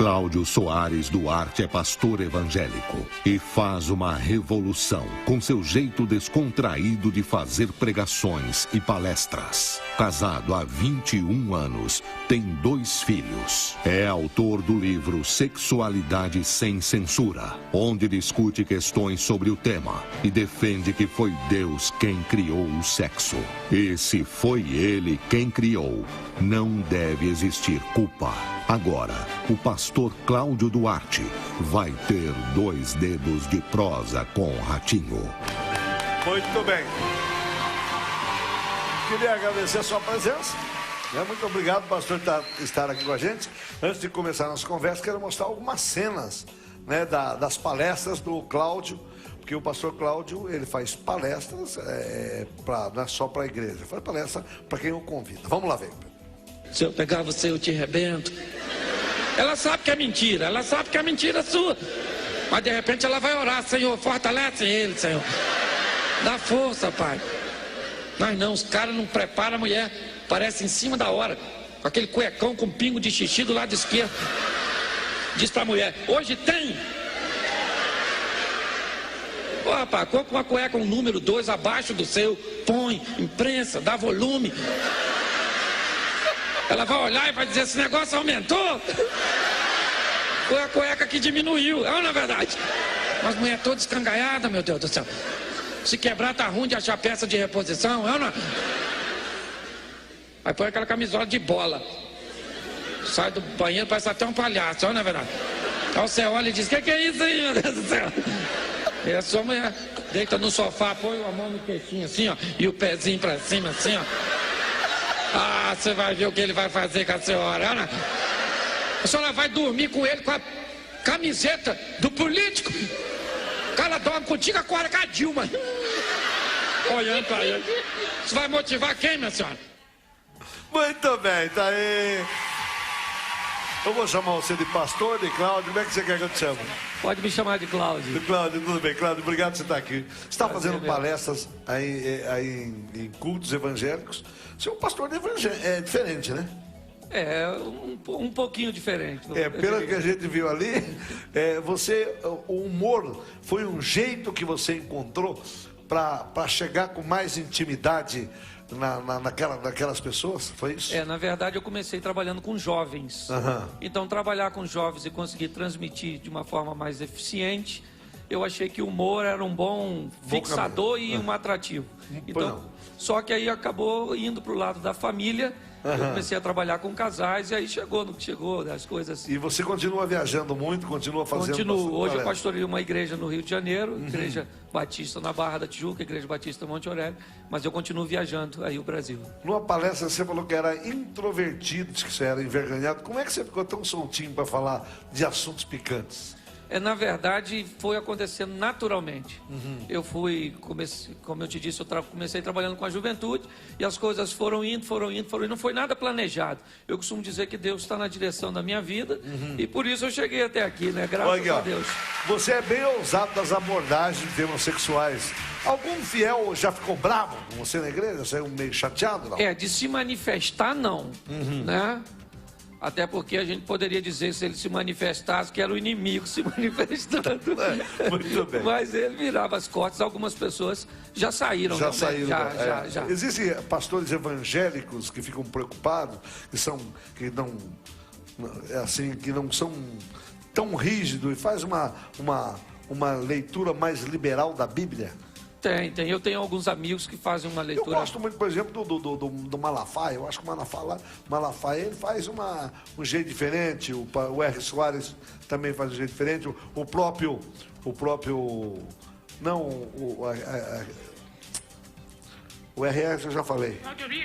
Cláudio Soares Duarte é pastor evangélico e faz uma revolução com seu jeito descontraído de fazer pregações e palestras. Casado há 21 anos, tem 2 filhos. É autor do livro Sexualidade Sem Censura, onde discute questões sobre o tema e defende que foi Deus quem criou o sexo. E se foi Ele quem criou, não deve existir culpa. Agora, o pastor Cláudio Duarte vai ter 2 dedos de prosa com o Ratinho. Muito bem. Queria agradecer a sua presença. Muito obrigado, pastor, por estar aqui com a gente. Antes de começar a nossa conversa, quero mostrar algumas cenas, né, das palestras do Cláudio. Porque o pastor Cláudio, ele faz palestras, não é só para a igreja, faz palestra para quem o convida. Vamos lá ver. Se eu pegar você, eu te arrebento. Ela sabe que é mentira, ela sabe que é mentira sua. Mas de repente ela vai orar: Senhor, fortalece ele, Senhor. Dá força, Pai. Mas não, os caras não preparam a mulher, parece em cima da hora, com aquele cuecão com pingo de xixi do lado esquerdo. Diz pra mulher: hoje tem. Ô, rapaz, compra uma cueca, um número 2 abaixo do seu, põe, imprensa, dá volume. Ela vai olhar e vai dizer: esse negócio aumentou. Foi a cueca que diminuiu, é ou não é verdade? Mas mulher toda escangaiada, meu Deus do céu. Se quebrar tá ruim de achar peça de reposição, é ou não é? Aí põe aquela camisola de bola. Sai do banheiro, parece até um palhaço, é ou não é verdade? Aí você olha e diz: que é isso aí, meu Deus do céu? E a sua mulher deita no sofá, põe a mão no queixinho assim, ó, e o pezinho pra cima assim, ó. Ah, você vai ver o que ele vai fazer com a senhora, Ana. A senhora vai dormir com ele com a camiseta do político. O cara dorme contigo, acorda com a Dilma. Olhando pra ele. Isso vai motivar quem, minha senhora? Muito bem, tá aí. Eu vou chamar você de pastor, de Cláudio. Como é que você quer que eu te chame? Pode me chamar de Cláudio. De Cláudio, tudo bem. Cláudio, obrigado por você estar aqui. Você está fazendo palestras aí em cultos evangélicos. Você é um pastor de evangélico, é diferente, né? É, um pouquinho diferente. Pelo que a gente viu ali, o humor foi um jeito que você encontrou para chegar com mais intimidade naquelas pessoas, foi isso? Na verdade eu comecei trabalhando com jovens. Então trabalhar com jovens e conseguir transmitir de uma forma mais eficiente, eu achei que o humor era um bom fixador e um atrativo. Então, só que aí acabou indo para o lado da família. Eu comecei a trabalhar com casais e aí chegou no que chegou, as coisas assim. E você continua viajando muito, continua fazendo... Continuo. Hoje eu pastorei uma igreja no Rio de Janeiro, Igreja Batista na Barra da Tijuca, Igreja Batista Monte Aurélio, mas eu continuo viajando aí o Brasil. Numa palestra você falou que era introvertido, que você era envergonhado. Como é que você ficou tão soltinho para falar de assuntos picantes? Na verdade, foi acontecendo naturalmente. Eu como eu te disse, eu comecei trabalhando com a juventude e as coisas foram indo, não foi nada planejado. Eu costumo dizer que Deus está na direção da minha vida e por isso eu cheguei até aqui, né? Graças a Deus. Você é bem ousado das abordagens de temas sexuais. Algum fiel já ficou bravo com você na igreja? Saiu meio chateado, não? De se manifestar, não, né? Até porque a gente poderia dizer, se ele se manifestasse, que era o inimigo se manifestando. Muito bem. Mas ele virava as costas, algumas pessoas já saíram. Já saíram. Já. Existem pastores evangélicos que ficam preocupados, que não são tão rígidos e faz uma leitura mais liberal da Bíblia? Tem. Eu tenho alguns amigos que fazem uma leitura... Eu gosto muito, por exemplo, do Malafaia. Eu acho que o Malafaia ele faz um jeito diferente. O R. Soares também faz um jeito diferente. O próprio... Não, o R.S. eu já falei.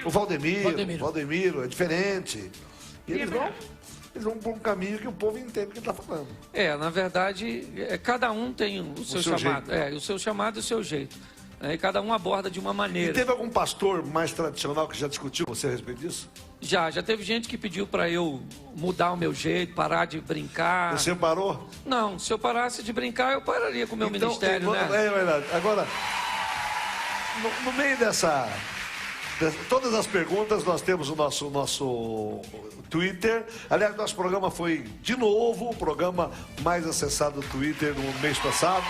O Valdemiro é diferente. E eles vão por um caminho que o povo entende o que ele está falando. Na verdade, cada um tem o seu chamado. O seu chamado e o seu jeito. E cada um aborda de uma maneira. E teve algum pastor mais tradicional que já discutiu você a respeito disso? Já teve gente que pediu para eu mudar o meu jeito, parar de brincar. Você parou? Não, se eu parasse de brincar, eu pararia com o meu ministério, né? É verdade. Agora, no meio todas as perguntas, nós temos o nosso Twitter. Aliás, nosso programa foi, de novo, o programa mais acessado do Twitter no mês passado,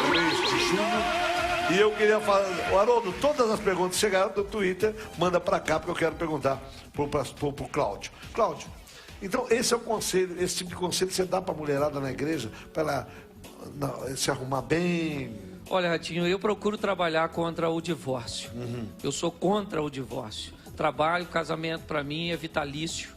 no mês de junho. E eu queria falar, Haroldo, todas as perguntas chegaram do Twitter, manda pra cá, porque eu quero perguntar pro Cláudio. Cláudio, então esse é o conselho, esse tipo de conselho que você dá pra mulherada na igreja, pra ela se arrumar bem? Olha, Ratinho, eu procuro trabalhar contra o divórcio. Eu sou contra o divórcio. Trabalho, casamento para mim é vitalício,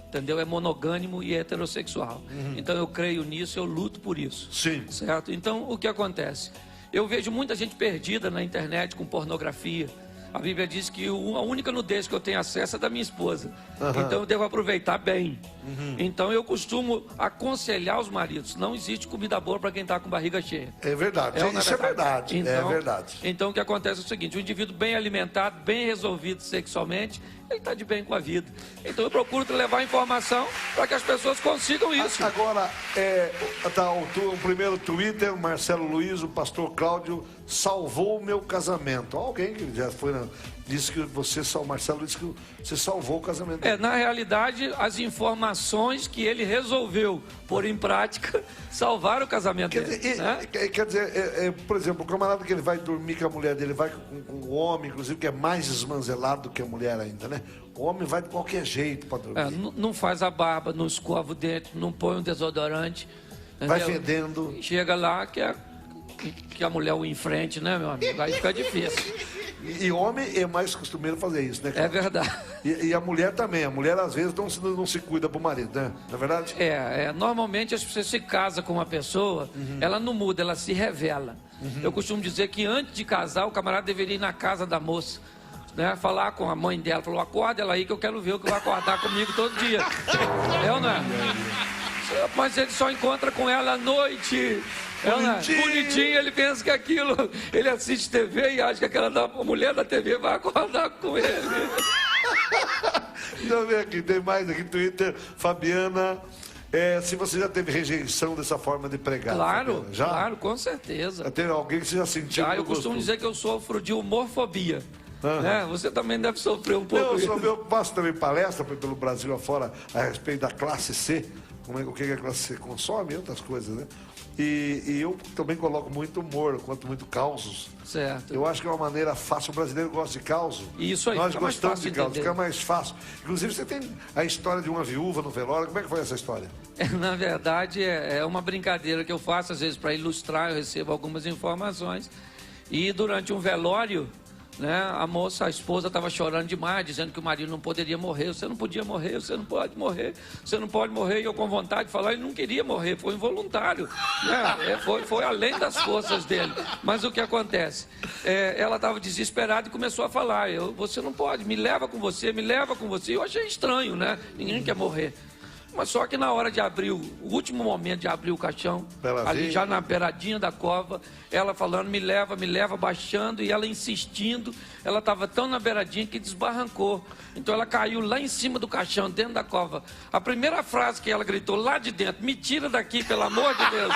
entendeu? É monogâmico e heterossexual. Então eu creio nisso, eu luto por isso. Sim. Certo? Então o que acontece? Eu vejo muita gente perdida na internet com pornografia. A Bíblia diz que a única nudez que eu tenho acesso é da minha esposa. Então eu devo aproveitar bem. Então eu costumo aconselhar os maridos. Não existe comida boa para quem está com barriga cheia. É verdade, isso é verdade. Então, é verdade. Então o que acontece é o seguinte: o indivíduo bem alimentado, bem resolvido sexualmente, ele está de bem com a vida. Então eu procuro levar informação para que as pessoas consigam isso. Agora, o primeiro Twitter, o Marcelo Luiz, o pastor Cláudio, salvou o meu casamento. Alguém que já foi, disse que o Marcelo disse que você salvou o casamento. Na realidade, as informações que ele resolveu pôr em prática salvaram o casamento dele. Quer dizer, por exemplo, o camarada que ele vai dormir com a mulher dele, vai com o homem, inclusive, que é mais esmanzelado do que a mulher ainda, né? O homem vai de qualquer jeito para dormir. Não faz a barba, não escova o dente, não põe um desodorante. Vai fedendo. Chega lá que a mulher o enfrente, né, meu amigo? Aí fica difícil. E homem é mais costumeiro fazer isso, né? É verdade. E a mulher também. A mulher, às vezes, não se cuida pro marido, né? Não é verdade? Normalmente, as pessoas se casam com uma pessoa, ela não muda, ela se revela. Eu costumo dizer que antes de casar, o camarada deveria ir na casa da moça, né? Falar com a mãe dela, falou: acorda ela aí que eu quero ver o que vai acordar comigo todo dia. É ou não é? Mas ele só encontra com ela à noite. Bonitinho, ele pensa que aquilo, ele assiste TV e acha que aquela mulher da TV vai acordar com ele. Então vem aqui, tem mais aqui no Twitter, Fabiana. Se você já teve rejeição dessa forma de pregar. Claro, Fabiana, já? Claro, com certeza. Já teve alguém que você já sentiu? Eu costumo dizer que eu sofro de humorfobia. Você também deve sofrer um pouco. Eu faço também palestra pelo Brasil afora a respeito da classe C. O que a classe C consome e outras coisas, né? E eu também coloco muito humor, conto muito causos. Certo. Eu acho que é uma maneira fácil. O brasileiro gosta de causos. Isso aí. Nós gostamos de causos, fica mais fácil. Inclusive, você tem a história de uma viúva no velório. Como é que foi essa história? Na verdade, é uma brincadeira que eu faço, às vezes, para ilustrar. Eu recebo algumas informações. E durante um velório, né, a esposa estava chorando demais, dizendo que o marido não poderia morrer. Você não podia morrer, você não pode morrer, você não pode morrer. E eu, com vontade de falar, ele não queria morrer, foi involuntário, né? Foi além das forças dele. Mas o que acontece? Ela estava desesperada e começou a falar: você não pode, me leva com você, me leva com você. Eu achei estranho, né? Ninguém quer morrer. Mas só que na hora de abrir, o último momento de abrir o caixão, ali já na beiradinha da cova, ela falando: me leva, baixando, e ela insistindo. Ela estava tão na beiradinha que desbarrancou. Então ela caiu lá em cima do caixão, dentro da cova. A primeira frase que ela gritou lá de dentro: me tira daqui, pelo amor de Deus.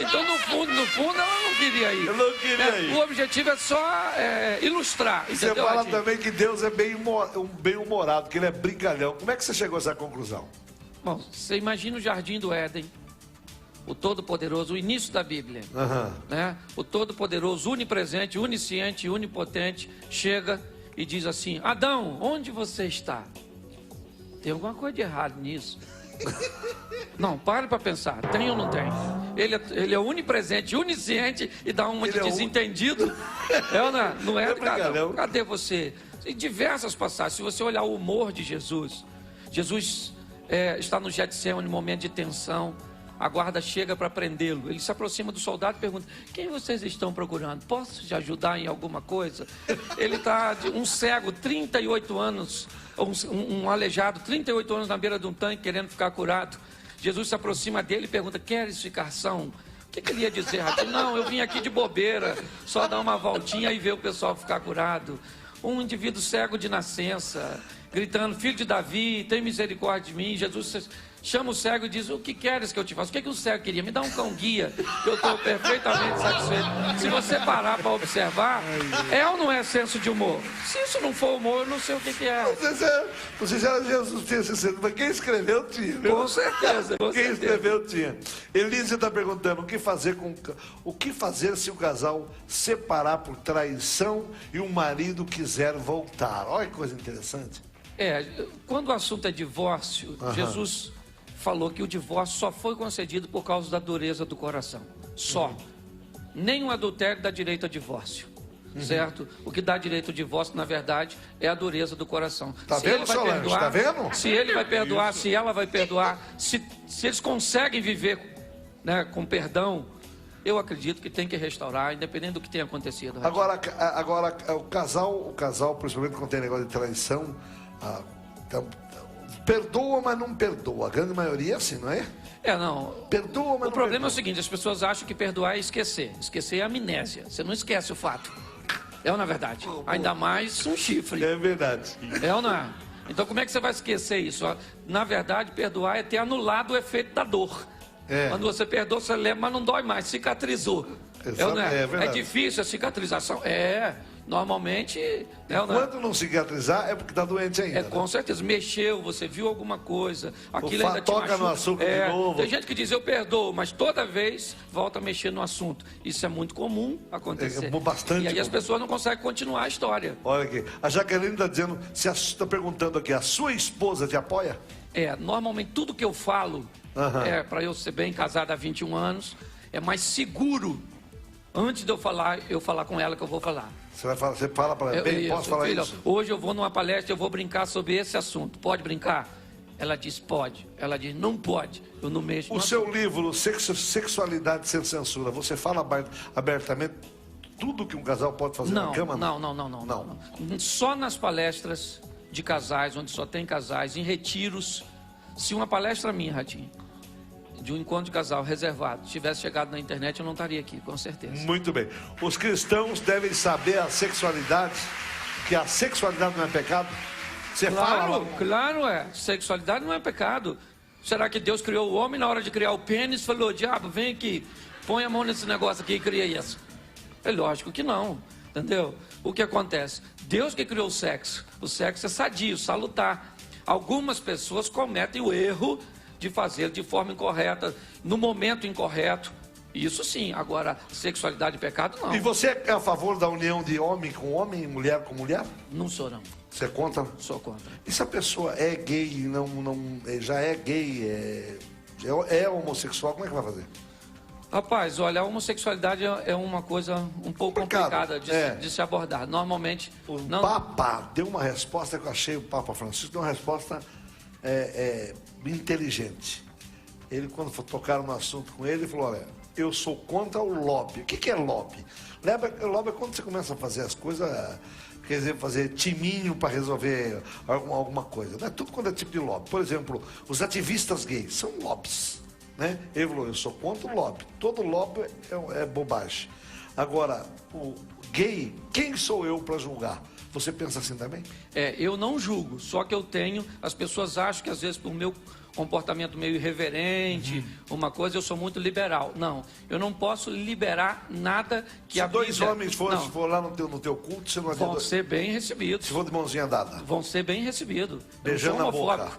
Então no fundo, ela não queria ir. Eu não queria ir. O objetivo é só ilustrar. Você fala também que Deus é bem-humorado, que ele é brincalhão. Como é que você chegou a essa conclusão? Bom, você imagina o Jardim do Éden, o Todo-Poderoso, o início da Bíblia, né? O Todo-Poderoso, onipresente, onisciente, onipotente, chega e diz assim: Adão, onde você está? Tem alguma coisa de errado nisso? Não, pare para pensar, tem ou não tem? Ele é onipresente, onisciente e dá uma de desentendido. Não é, cara? Cadê você? Em diversas passagens, se você olhar o humor de Jesus, está no Getsemane, momento de tensão. A guarda chega para prendê-lo. Ele se aproxima do soldado e pergunta: quem vocês estão procurando? Posso te ajudar em alguma coisa? Ele está um cego, 38 anos, um aleijado, 38 anos na beira de um tanque, querendo ficar curado. Jesus se aproxima dele e pergunta: queres ficar são? O que ele ia dizer, Ratinho? Não, eu vim aqui de bobeira, só dar uma voltinha e ver o pessoal ficar curado. Um indivíduo cego de nascença, gritando: filho de Davi, tem misericórdia de mim. Jesus chama o cego e diz: o que queres que eu te faça? O que o cego queria? Me dá um cão guia, que eu estou perfeitamente satisfeito. Se você parar para observar, é ou não é senso de humor? Se isso não for humor, eu não sei o que é. Não sei se era Jesus tinha esse senso, mas quem escreveu tinha. Viu? Com certeza. Quem escreveu tinha. Elise está perguntando o que fazer se o casal separar por traição e o marido quiser voltar. Olha que coisa interessante. Quando o assunto é divórcio, Jesus falou que o divórcio só foi concedido por causa da dureza do coração. Só. Nem um adultério dá direito a divórcio. Certo? O que dá direito ao divórcio, na verdade, é a dureza do coração. Tá vendo, Solange? Tá vendo? Se ele vai perdoar, se ela vai perdoar, se eles conseguem viver, né, com perdão, eu acredito que tem que restaurar, independente do que tenha acontecido. Agora o casal, principalmente quando tem negócio de traição, perdoa, mas não perdoa. A grande maioria é assim, não é? Não. Perdoa, mas não O problema perdoa. é o seguinte: as pessoas acham que perdoar é esquecer. Esquecer é amnésia. Você não esquece o fato. É ou não é verdade? Ainda mais um chifre. É verdade. É ou não é? Então como é que você vai esquecer isso? Na verdade, perdoar é ter anulado o efeito da dor. Quando você perdoa, você lembra, mas não dói mais, cicatrizou. É ou não é? É difícil a cicatrização. Normalmente... Quando não cicatrizar, é porque está doente ainda. Com certeza. Mexeu, você viu alguma coisa, aquilo ainda te toca machuca. no açúcar de novo. Tem gente que diz: eu perdoo, mas toda vez volta a mexer no assunto. Isso é muito comum acontecer. Bastante. E aí as pessoas não conseguem continuar a história. Olha aqui, a Jaqueline está dizendo, está perguntando aqui, a sua esposa te apoia? Normalmente tudo que eu falo, para eu ser bem casado há 21 anos, é mais seguro, antes de eu falar com ela que eu vou falar. Você fala para ela, bem, posso falar filho, isso? Hoje eu vou numa palestra, eu vou brincar sobre esse assunto. Pode brincar? Ela diz: pode. Ela diz: não pode. Eu não mexo. O seu livro, Sexualidade Sem Censura, você fala abertamente tudo que um casal pode fazer na cama? Não. Só nas palestras de casais, onde só tem casais, em retiros. Se uma palestra minha, Ratinho, de um encontro de casal reservado, tivesse chegado na internet, eu não estaria aqui, com certeza. Muito bem. Os cristãos devem saber a sexualidade, que a sexualidade não é pecado? Claro é. Sexualidade não é pecado. Será que Deus criou o homem, na hora de criar o pênis, falou: diabo, vem aqui, põe a mão nesse negócio aqui e cria isso? É lógico que não, entendeu? O que acontece? Deus que criou o sexo é sadio, salutar. Algumas pessoas cometem o erro de fazer de forma incorreta, no momento incorreto. Isso sim. Agora, sexualidade e pecado, não. E você é a favor da união de homem com homem e mulher com mulher? Não sou, não. Você é contra? Sou contra. E se a pessoa é gay, já é gay, é homossexual, como é que vai fazer? Rapaz, olha, a homossexualidade é uma coisa um pouco complicada de se abordar. Normalmente... O Papa deu uma resposta que eu achei, o Papa Francisco deu uma resposta inteligente. Ele, quando tocaram no assunto com ele, falou: olha, eu sou contra o lobby. O que é lobby? Lobby é quando você começa a fazer as coisas, quer dizer, fazer timinho para resolver alguma coisa. Não é tudo quando é tipo de lobby. Por exemplo, os ativistas gays são lobbies, né? Ele falou: eu sou contra o lobby. Todo lobby é bobagem. Agora, o gay, quem sou eu para julgar? Você pensa assim também? Eu não julgo, só que eu tenho... As pessoas acham que às vezes por meu comportamento meio irreverente, uma coisa, eu sou muito liberal. Não, eu não posso liberar nada que a Bíblia... Se dois homens for lá no teu culto, você não adianta... Vão ser bem recebidos. Se for de mãozinha dada? Vão ser bem recebidos. Beijando na boca?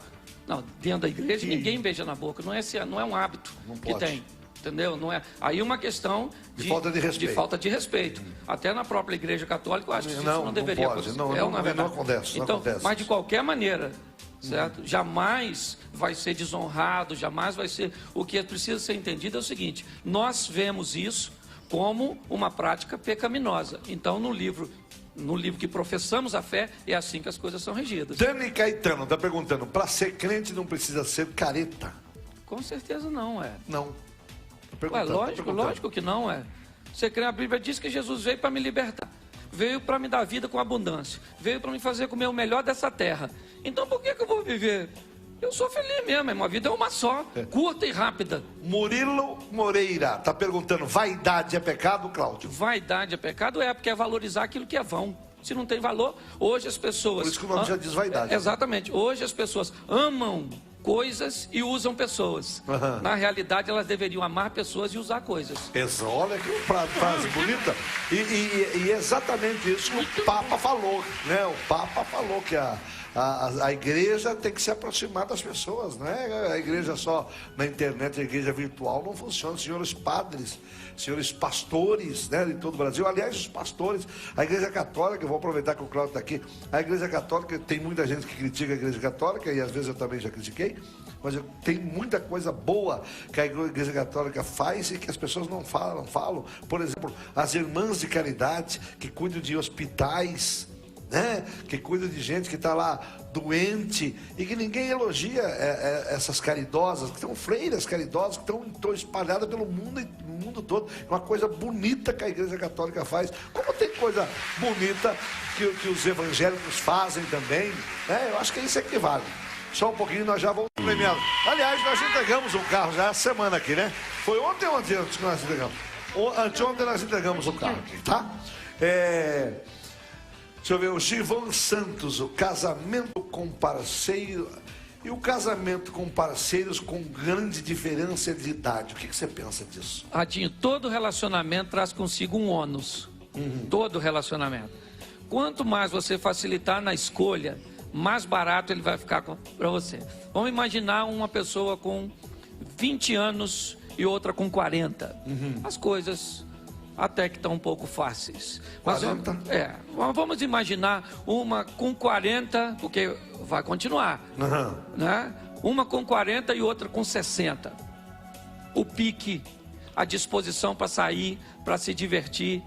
Não, dentro da igreja ninguém beija na boca. Não é um hábito que tem. Entendeu? Não é. Aí uma questão de falta de respeito. De falta de respeito. Até na própria igreja católica, eu acho que isso não deveria acontecer. Não acontece. Mas de qualquer maneira, certo? Jamais vai ser desonrado, jamais vai ser... O que precisa ser entendido é o seguinte: nós vemos isso como uma prática pecaminosa. Então, no livro que professamos a fé, é assim que as coisas são regidas. Dani Caetano está perguntando: para ser crente não precisa ser careta? Com certeza não, Não. Lógico que não, Você crê, a Bíblia diz que Jesus veio para me libertar. Veio para me dar vida com abundância. Veio para me fazer comer o melhor dessa terra. Então por que eu vou viver? Eu sou feliz mesmo, a vida é uma só, curta e rápida. Murilo Moreira está perguntando: vaidade é pecado, Cláudio? Vaidade é pecado? Porque é valorizar aquilo que é vão. Se não tem valor, hoje as pessoas... Por isso que o nome já diz vaidade. Exatamente. Hoje as pessoas amam coisas e usam pessoas. Na realidade, elas deveriam amar pessoas e usar coisas. Olha que frase bonita. E exatamente isso que o Papa falou, né? O Papa falou que a igreja tem que se aproximar das pessoas, né? A igreja só na internet, a igreja virtual não funciona. Senhores padres, senhores pastores, né, de todo o Brasil, aliás, os pastores, a igreja católica, eu vou aproveitar que o Cláudio está aqui, a igreja católica, tem muita gente que critica a igreja católica, e às vezes eu também já critiquei, mas tem muita coisa boa que a igreja católica faz e que as pessoas não falam. Por exemplo, as irmãs de caridade que cuidam de hospitais, né? Que cuida de gente que está lá doente e que ninguém elogia essas caridosas, que são freiras caridosas, que estão espalhadas pelo mundo todo. É uma coisa bonita que a igreja católica faz, como tem coisa bonita que os evangélicos fazem também, né? Eu acho que isso é que vale. Só um pouquinho, nós já vamos premiá-lo. Aliás, nós entregamos um carro já essa semana aqui, né? Foi ontem ou ontem que nós entregamos? Anteontem nós entregamos o carro aqui, tá? Deixa eu ver, o Givon Santos, o casamento com parceiro. E o casamento com parceiros com grande diferença de idade. O que você pensa disso? Radinho, todo relacionamento traz consigo um ônus. Todo relacionamento. Quanto mais você facilitar na escolha, mais barato ele vai ficar para você. Vamos imaginar uma pessoa com 20 anos e outra com 40. As coisas até que estão um pouco fáceis. Mas vamos imaginar uma com 40, porque vai continuar. Né? Uma com 40 e outra com 60. O pique, a disposição para sair, para se divertir.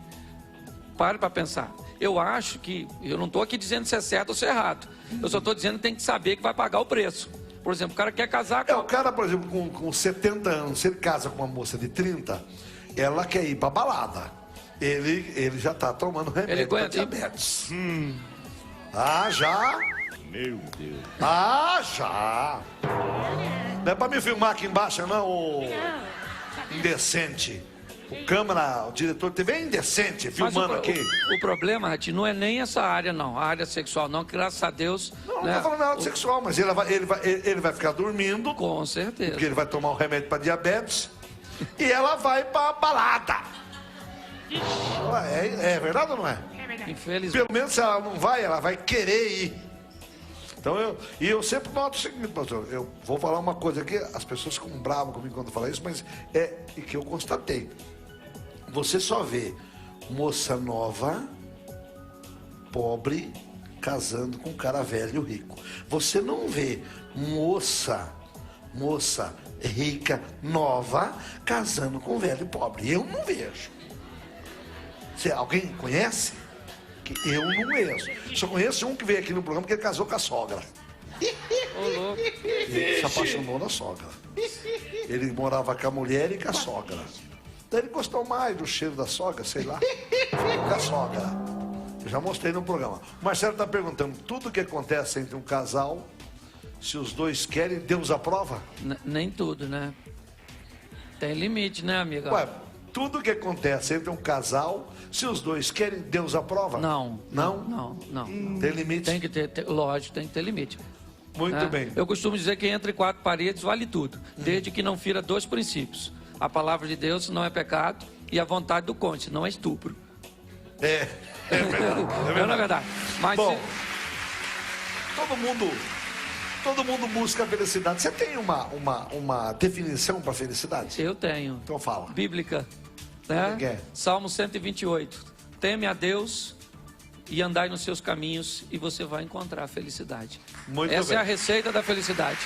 Pare para pensar. Eu acho que, eu não estou aqui dizendo se é certo ou se é errado. Eu só estou dizendo que tem que saber que vai pagar o preço. Por exemplo, o cara quer casar com... O cara, por exemplo, com 70 anos, se ele casa com uma moça de 30, ela quer ir para balada. Ele já está tomando remédio para diabetes. Já? Meu Deus. Já! Não é para me filmar aqui embaixo, não, ô indecente. O câmera, o diretor de TV é indecente, filmando aqui. O problema, Ratinho, não é nem essa área, não. A área sexual, não. Graças a Deus. Não estou falando nada sexual, mas ele vai ficar dormindo. Com certeza. Porque ele vai tomar um remédio para diabetes. E ela vai para balada. É verdade ou não é? É verdade. Infelizmente. Pelo menos se ela não vai, ela vai querer ir. Então eu sempre noto o seguinte, pastor, eu vou falar uma coisa aqui, as pessoas ficam bravas comigo quando eu falo isso, mas é que eu constatei. Você só vê moça nova, pobre, casando com um cara velho rico. Você não vê moça rica, nova, casando com um velho pobre. Eu não vejo. Alguém conhece? Que eu não conheço. Só conheço um que veio aqui no programa que ele casou com a sogra. Ô, louco. Ele se apaixonou na sogra. Ele morava com a mulher e com a sogra. Daí ele gostou mais do cheiro da sogra, sei lá. Com a sogra. Eu já mostrei no programa. O Marcelo está perguntando, tudo que acontece entre um casal, se os dois querem, Deus aprova? Nem tudo, né? Tem limite, né, amiga? Ué, tudo que acontece entre um casal, se os dois querem, Deus aprova? Não. Não? Não. Tem limite? Tem que ter, lógico, tem que ter limite. Muito bem. Eu costumo dizer que entre quatro paredes vale tudo, desde que não fira dois princípios. A palavra de Deus não é pecado e a vontade do cônjuge não é estupro. É verdade. Não é verdade. Mas bom, todo mundo busca a felicidade. Você tem uma definição para felicidade? eu tenho. Então fala. Bíblica, né? Que é? Salmo 128. Teme a Deus e andai nos seus caminhos e você vai encontrar a felicidade. Muito Essa bem. é a receita da felicidade.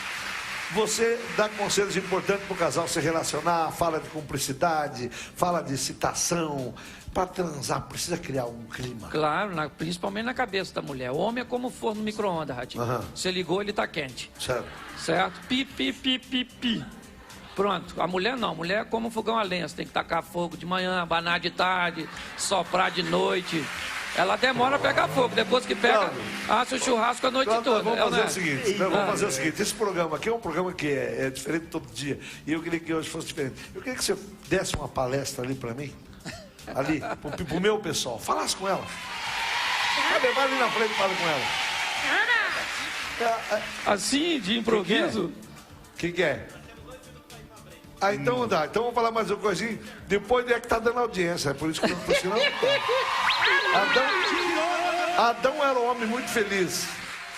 Você dá conselhos importantes para o casal se relacionar, fala de cumplicidade, fala de excitação. Para transar, precisa criar um clima. Claro, principalmente na cabeça da mulher. O homem é como forno no micro-ondas, Ratinho. Você ligou, ele está quente. Certo. Certo? Pi, pi, pi, pi, pi. Pronto. A mulher não. A mulher é como fogão a lenha. Você tem que tacar fogo de manhã, abanar de tarde, soprar de noite. Ela demora a pegar fogo. Depois que pega, assa o churrasco a noite toda. Vamos fazer o seguinte. Vamos fazer o seguinte. Esse programa aqui é um programa que é diferente todo dia. E eu queria que hoje fosse diferente. Eu queria que você desse uma palestra ali para mim. Ali, pro meu pessoal. Falasse com ela. Vai ali na frente e fala com ela. Assim, de improviso? que é? Ah, então dá. Então vamos falar mais uma coisinha. Depois é que tá dando audiência. É por isso que eu não tô ensinando. Adão era um homem muito feliz.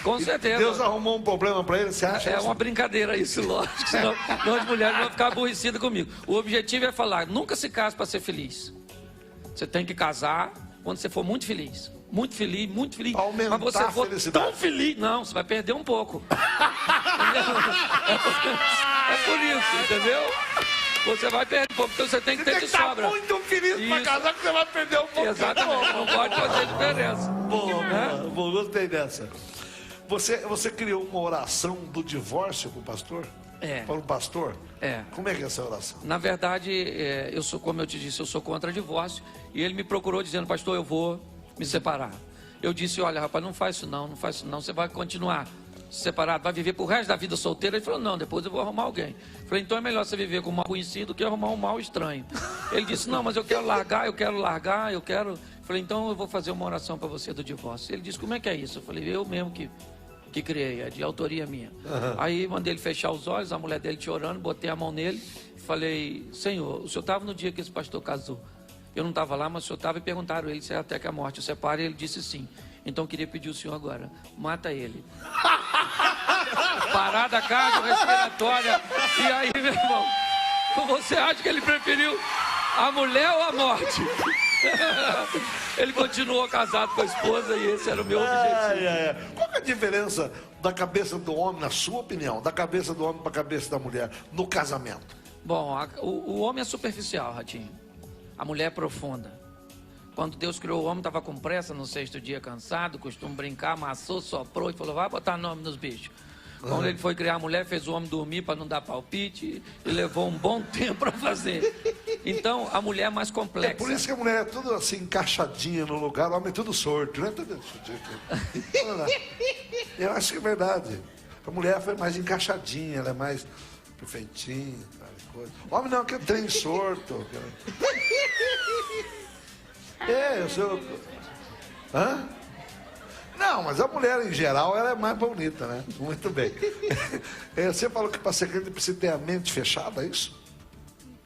Com certeza. Deus arrumou um problema para ele, você acha? É uma brincadeira isso, lógico. Senão as mulheres vão ficar aborrecidas comigo. O objetivo é falar, nunca se case para ser feliz. Você tem que casar quando você for muito feliz. Muito feliz, muito feliz. Aumentar mas você for tão feliz, não, você vai perder um pouco. É por isso, entendeu? Você vai perder um pouco, porque você tem que ter de sobra. Você tem que estar muito feliz para casar que você vai perder um pouco. Exatamente, não pode fazer diferença. Bom, gostei dessa. Você criou uma oração do divórcio para o pastor? É. Para o pastor? É. Como é que é essa oração? Na verdade, eu sou, como eu te disse, eu sou contra divórcio. E ele me procurou dizendo, pastor, eu vou me separar. Eu disse, olha, rapaz, não faz isso não, você vai continuar separado, vai viver pro resto da vida solteiro. Ele falou, não, depois eu vou arrumar alguém. Eu falei, então é melhor você viver com um mal conhecido que arrumar um mal estranho. Ele disse, não, mas eu quero largar. Eu falei, então eu vou fazer uma oração para você do divórcio. Ele disse, como é que é isso? Eu falei, eu mesmo que criei, é de autoria minha. Aí mandei ele fechar os olhos, a mulher dele chorando, botei a mão nele e falei, Senhor, o senhor estava no dia que esse pastor casou. Eu não estava lá, mas o senhor estava e perguntaram ele se é até que a morte o separe. Ele disse sim. Então eu queria pedir ao senhor agora, mata ele. Parada cardiorrespiratória. E aí, meu irmão, você acha que ele preferiu a mulher ou a morte? Ele continuou casado com a esposa e esse era o meu objetivo. Qual é a diferença da cabeça do homem, na sua opinião, da cabeça do homem para a cabeça da mulher no casamento? Bom, o homem é superficial, Ratinho. A mulher é profunda. Quando Deus criou o homem, estava com pressa, no sexto dia cansado, costuma brincar, amassou, soprou e falou, vai botar nome nos bichos. Quando ele foi criar a mulher, fez o homem dormir para não dar palpite e levou um bom tempo para fazer. Então, a mulher é mais complexa. É por isso que a mulher é tudo assim, encaixadinha no lugar, o homem é tudo sorto, né? Eu acho que é verdade. A mulher foi mais encaixadinha, ela é mais perfeitinha, coisa. O homem não, que é trem sorto. Eu sou... Hã? Não, mas a mulher em geral, ela é mais bonita, né? Muito bem. Você falou que para ser crente precisa ter a mente fechada, é isso?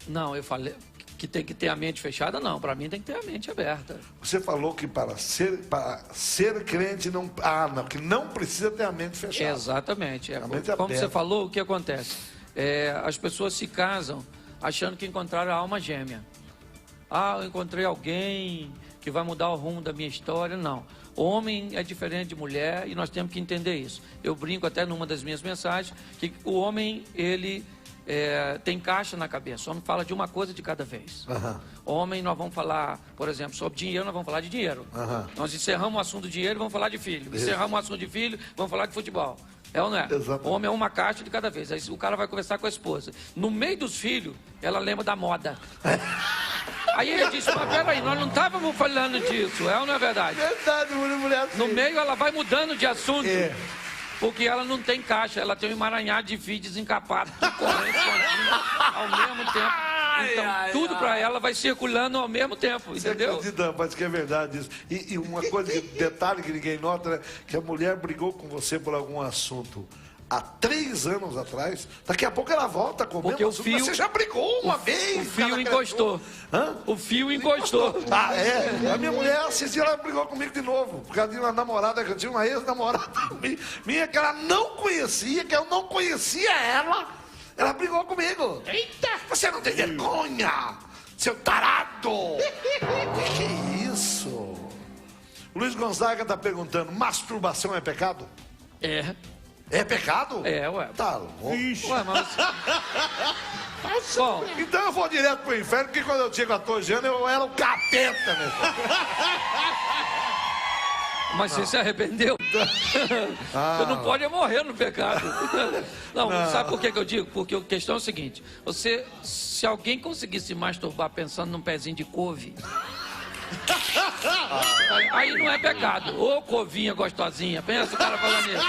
Não, eu falei que tem que ter a mente fechada, não. Para mim tem que ter a mente aberta. Você falou que para ser crente, que não precisa ter a mente fechada. Exatamente. Mente como aberta. você falou, o que acontece? As pessoas se casam achando que encontraram a alma gêmea. Eu encontrei alguém que vai mudar o rumo da minha história. Não. Homem é diferente de mulher e nós temos que entender isso. Eu brinco até numa das minhas mensagens que o homem, ele tem caixa na cabeça. O homem fala de uma coisa de cada vez. Homem, nós vamos falar, por exemplo, sobre dinheiro, nós vamos falar de dinheiro. Nós encerramos o assunto do dinheiro, vamos falar de filho. Encerramos o assunto de filho, vamos falar de futebol. É ou não é? Exatamente. O homem é uma caixa de cada vez. Aí o cara vai conversar com a esposa. No meio dos filhos, ela lembra da moda. Aí ele disse, mas peraí, nós não estávamos falando disso, é ou não é verdade? Verdade, mulher assim. No meio ela vai mudando de assunto. Porque ela não tem caixa, ela tem um emaranhado de fio desencapado, tudo correndo ao mesmo tempo. Então, tudo para ela vai circulando ao mesmo tempo, entendeu? Você acredita, rapaz, que é verdade isso. E uma coisa, detalhe que ninguém nota, né? Que a mulher brigou com você por algum assunto há 3 anos atrás, daqui a pouco ela volta com o mesmo assunto. Você já brigou uma vez. O fio encostou. O fio encostou. A minha mulher, esses dias, ela brigou comigo de novo, por causa de uma namorada, que eu tinha uma ex-namorada minha, que ela não conhecia, que eu não conhecia ela. Ela brigou comigo. Eita! Você não tem vergonha, seu tarado! Que é isso? O Luiz Gonzaga está perguntando, masturbação é pecado? É. É pecado? Ué. Tá louco. Ué, mas... Bom, então eu vou direto pro inferno, porque quando eu tinha 14 anos, eu era o capeta, meu filho. Mas você se arrependeu? Você não pode morrer no pecado. Não, sabe por que eu digo? Porque a questão é o seguinte: se alguém conseguir se masturbar pensando num pezinho de couve, aí não é pecado. Ô covinha gostosinha, pensa o cara falando isso.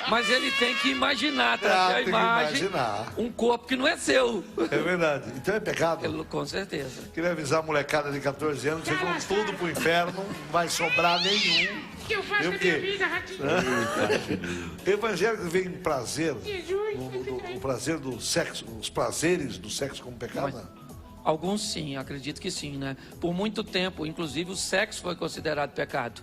Mas ele tem que imaginar, trazer a imagem, um corpo que não é seu. É verdade. Então é pecado? Com certeza. Queria avisar a molecada de 14 anos, vocês vão tudo pro inferno, não vai sobrar nenhum. que eu faço Eu na quê? minha vida, Ratinho? Evangélico vê em prazer, o prazer do sexo, os prazeres do sexo como pecado? Alguns sim, acredito que sim, né? Por muito tempo, inclusive, o sexo foi considerado pecado.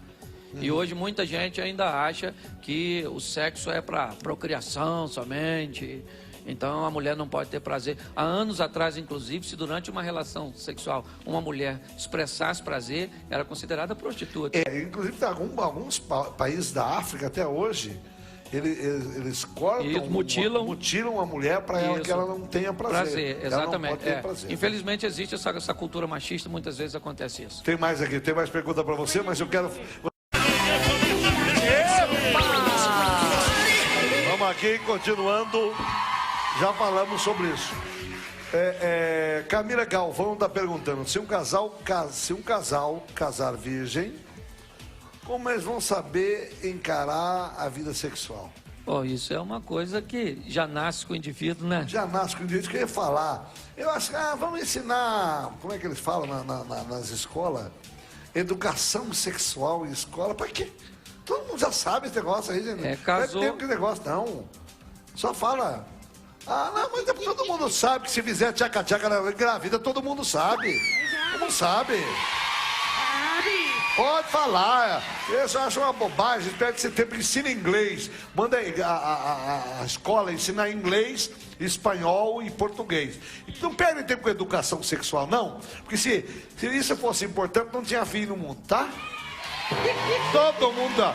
E hoje muita gente ainda acha que o sexo é para procriação somente. Então a mulher não pode ter prazer. Há anos atrás, inclusive, se durante uma relação sexual uma mulher expressasse prazer, era considerada prostituta. Inclusive tem alguns países da África até hoje, eles cortam, Isso, mutilam a mulher para que ela não tenha prazer. Exatamente. Ela não pode ter prazer. Infelizmente existe essa cultura machista, muitas vezes acontece isso. Tem mais aqui, tem mais pergunta para você, mas eu quero... Vamos aqui, continuando, já falamos sobre isso. Camila Galvão está perguntando, se um casal casar virgem, como eles vão saber encarar a vida sexual? Bom, isso é uma coisa que já nasce com o indivíduo, né? Já nasce com o indivíduo, que eu ia falar. Eu acho que vamos ensinar, como é que eles falam nas escolas? Educação sexual em escola, para quê? Todo mundo já sabe esse negócio aí, gente. Casou... Não tem que negócio, não. Só fala... não, mas todo mundo sabe que se fizer tchaca-tchaca engravida, todo mundo sabe. Todo mundo sabe. Pode falar. Eu acho uma bobagem. Espero que você tempo ensine inglês. Manda a escola ensinar inglês, espanhol e português. E não perde tempo com educação sexual, não. Porque se isso fosse importante, não tinha filho no mundo, tá? Todo mundo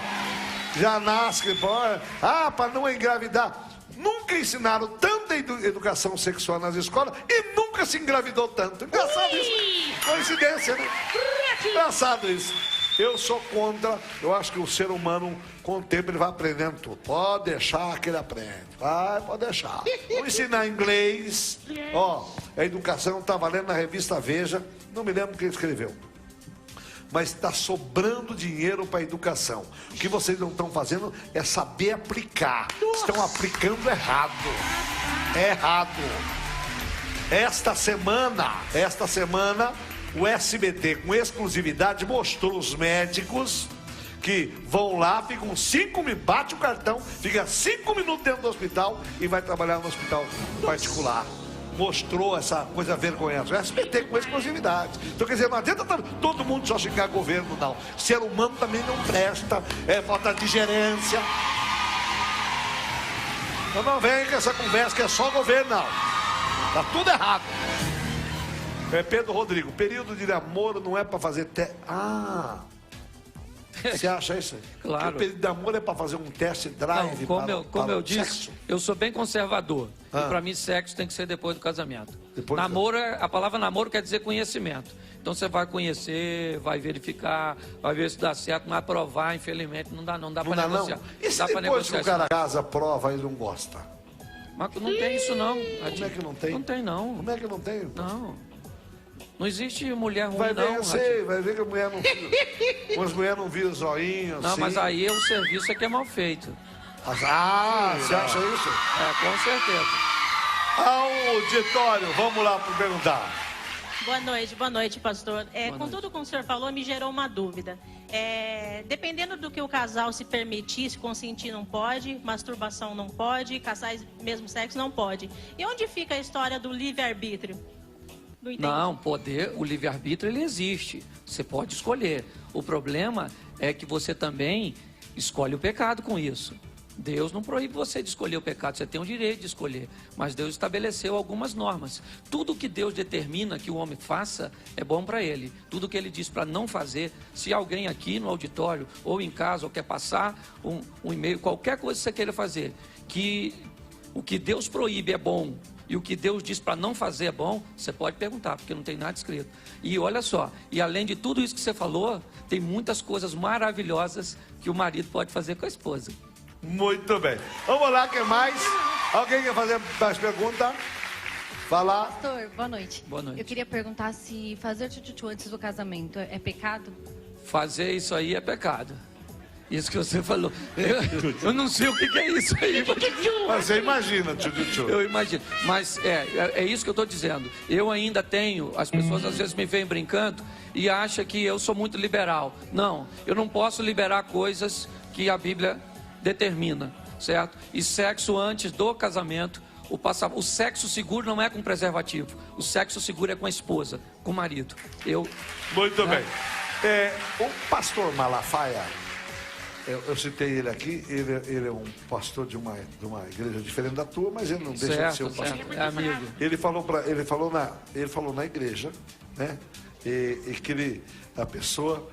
já nasce. Para não engravidar. Nunca ensinaram tanta educação sexual nas escolas e nunca se engravidou tanto. Engraçado isso. Coincidência, né? Engraçado isso. Eu sou contra. Eu acho que o ser humano, com o tempo, ele vai aprendendo tudo. Pode deixar que ele aprende. Pode deixar. Vou ensinar inglês. A educação está valendo na revista Veja. Não me lembro quem escreveu. Mas está sobrando dinheiro para a educação. O que vocês não estão fazendo é saber aplicar. Estão aplicando errado. Errado. Esta semana, o SBT, com exclusividade, mostrou os médicos que vão lá, ficam 5 minutos, bate o cartão, fica 5 minutos dentro do hospital e vai trabalhar no hospital particular. Mostrou essa coisa vergonhosa. O SBT com exclusividade. Então, quer dizer, não adianta todo mundo só xingar governo, não. Ser humano também não presta. Falta de gerência. Então não vem com essa conversa que é só governo, não. Tá tudo errado. Pedro Rodrigo, período de namoro não é para fazer Você acha isso? Claro. Que o período de namoro é para fazer um test drive? Não, como eu disse, sexo? eu sou bem conservador. E para mim, sexo tem que ser depois do casamento. A palavra namoro quer dizer conhecimento. Então você vai conhecer, vai verificar, vai ver se dá certo, mas provar, infelizmente, não dá para negociar. Não. E se depois que o cara casa, prova e não gosta? Mas não tem isso, não. Como é que não tem? Não tem, não. Como é que não tem? Não existe mulher ruim, vai ver, não. Vai ver que a mulher não vira. As mulheres não viram zoinho. Não, assim. mas aí o serviço é que é mal feito. Você acha isso? Com certeza. Auditório, vamos lá para perguntar. Boa noite, pastor. Com tudo que o senhor falou, me gerou uma dúvida. Dependendo do que o casal se permitir, se consentir não pode, masturbação não pode, casais mesmo sexo não pode. E onde fica a história do livre-arbítrio? Não, o livre-arbítrio ele existe. Você pode escolher. O problema é que você também escolhe o pecado com isso. Deus não proíbe você de escolher o pecado, você tem o direito de escolher. Mas Deus estabeleceu algumas normas. Tudo que Deus determina que o homem faça é bom para ele. Tudo que ele diz para não fazer, se alguém aqui no auditório ou em casa ou quer passar um e-mail, qualquer coisa que você queira fazer, que o que Deus proíbe é bom e o que Deus diz para não fazer é bom, você pode perguntar, porque não tem nada escrito. E olha só, e além de tudo isso que você falou, tem muitas coisas maravilhosas que o marido pode fazer com a esposa. Muito bem. Vamos lá, quem mais? Alguém quer fazer mais pergunta? Falar. Pastor, boa noite. Boa noite. Eu queria perguntar se fazer tchutchu antes do casamento é pecado? Fazer isso aí é pecado. Isso que você falou. Eu não sei o que é isso aí. Mas você imagina, tchu. Eu imagino. Mas é isso que eu estou dizendo. Eu ainda tenho, as pessoas às vezes me veem brincando e acham que eu sou muito liberal. Não, eu não posso liberar coisas que a Bíblia determina, certo? E sexo antes do casamento, o sexo seguro não é com preservativo. O sexo seguro é com a esposa, com o marido. Muito bem. O pastor Malafaia, eu citei ele aqui, ele é um pastor de uma igreja diferente da tua, mas ele não deixa de ser um pastor. É amigo. Ele falou na igreja, né? E que a pessoa,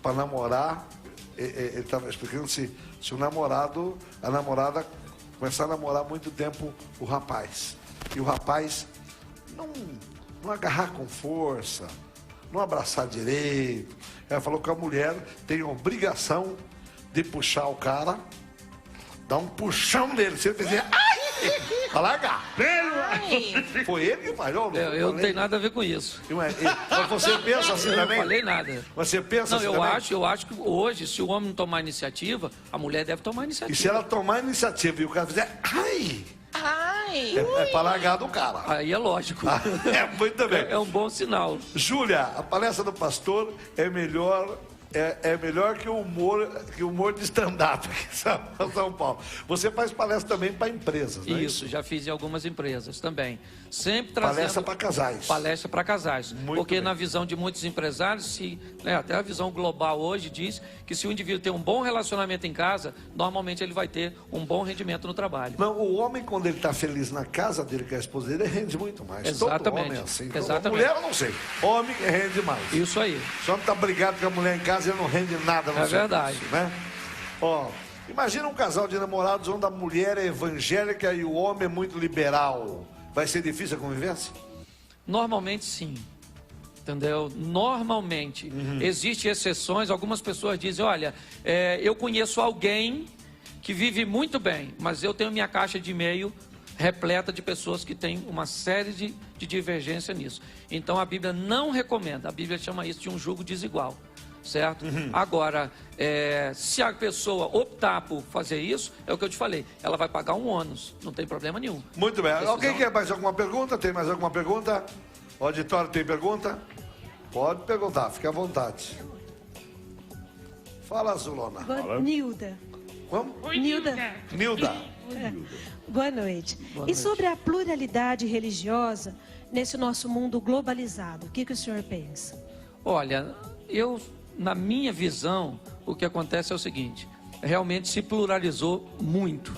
para namorar, ele estava explicando se a namorada começar a namorar muito tempo o rapaz. E o rapaz não agarrar com força, não abraçar direito. Ela falou que a mulher tem a obrigação de puxar o cara, dar um puxão nele. Se ele fizer, ai, vai largar. Foi ele que falou. Eu não tenho nada a ver com isso. Mas você pensa assim também? Eu não falei nada. Você pensa assim também? Eu acho que hoje, se o homem não tomar iniciativa, a mulher deve tomar iniciativa. E se ela tomar iniciativa e o cara fizer, ai, é para largar do cara. Aí é lógico. Muito bem. É um bom sinal. Júlia, a palestra do pastor é melhor que o humor de stand-up aqui em São Paulo. Você faz palestra também para empresas, não é isso? Já fiz em algumas empresas também. Sempre trazendo... Palestra para casais. Palestra para casais. Porque bem. Na visão de muitos empresários, até a visão global hoje diz que se o indivíduo tem um bom relacionamento em casa, normalmente ele vai ter um bom rendimento no trabalho. Não, o homem, quando ele está feliz na casa dele com a esposa dele, ele rende muito mais. Exatamente. Todo homem é assim. Exatamente. Mulher eu não sei. Homem rende mais. Isso aí. Se o homem está brigado com a mulher em casa, ele não rende nada no serviço, verdade. Né? Imagina um casal de namorados onde a mulher é evangélica e o homem é muito liberal. Vai ser difícil a convivência? Normalmente sim. Entendeu? Normalmente. Existem exceções. Algumas pessoas dizem, olha, eu conheço alguém que vive muito bem, mas eu tenho minha caixa de e-mail repleta de pessoas que têm uma série de divergência nisso. Então a Bíblia não recomenda. A Bíblia chama isso de um jugo desigual. Certo? Agora, se a pessoa optar por fazer isso, é o que eu te falei, ela vai pagar um ônus, não tem problema nenhum. Muito bem. Alguém quer mais alguma pergunta? Tem mais alguma pergunta? O auditório tem pergunta? Pode perguntar, fique à vontade. Fala, Zulona. Nilda. Como? Nilda. Boa noite. E sobre a pluralidade religiosa nesse nosso mundo globalizado, o que o senhor pensa? Olha, na minha visão, o que acontece é o seguinte: realmente se pluralizou muito.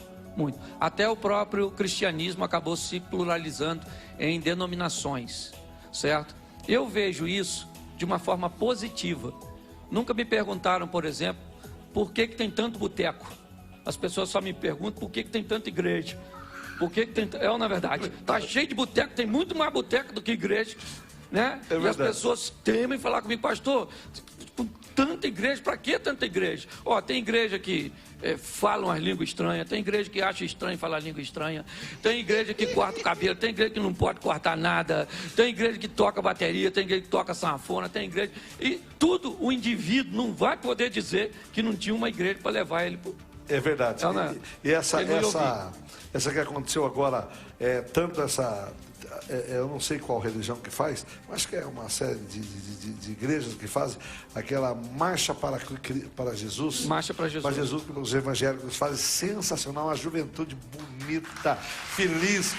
Até o próprio cristianismo acabou se pluralizando em denominações, certo? Eu vejo isso de uma forma positiva. Nunca me perguntaram, por exemplo, por que tem tanto boteco? As pessoas só me perguntam por que tem tanta igreja. Por que tem... na verdade, tá cheio de boteco, tem muito mais boteco do que igreja. Né? E as pessoas temem falar comigo, pastor, tanta igreja, para que tanta igreja? Tem igreja que fala umas línguas estranhas, tem igreja que acha estranho falar língua estranha, tem igreja que corta o cabelo, tem igreja que não pode cortar nada, tem igreja que toca bateria, tem igreja que toca sanfona, tem igreja... E tudo o indivíduo não vai poder dizer que não tinha uma igreja para levar ele... É verdade. E essa que aconteceu agora, tanto essa... eu não sei qual religião que faz, mas acho que é uma série de igrejas que fazem aquela marcha para Jesus. Marcha para Jesus. Para Jesus, que os evangélicos fazem, sensacional, uma juventude bonita, feliz.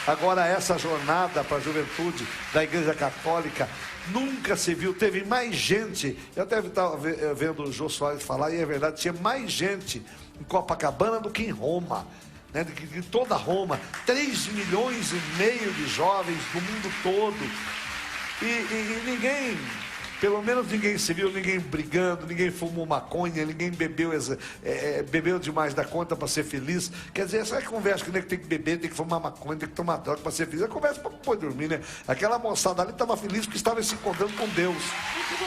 Agora essa jornada para a juventude da Igreja Católica nunca se viu, teve mais gente. Eu até estava vendo o Jô Soares falar, e é verdade, tinha mais gente em Copacabana do que em Roma. Né, de toda Roma, 3,5 milhões de jovens do mundo todo, e ninguém, pelo menos ninguém se viu, ninguém brigando, ninguém fumou maconha, ninguém bebeu demais da conta para ser feliz. Quer dizer, essa conversa que tem que beber, tem que fumar maconha, tem que tomar droga para ser feliz, é conversa para poder dormir, né? Aquela moçada ali estava feliz porque estava se encontrando com Deus.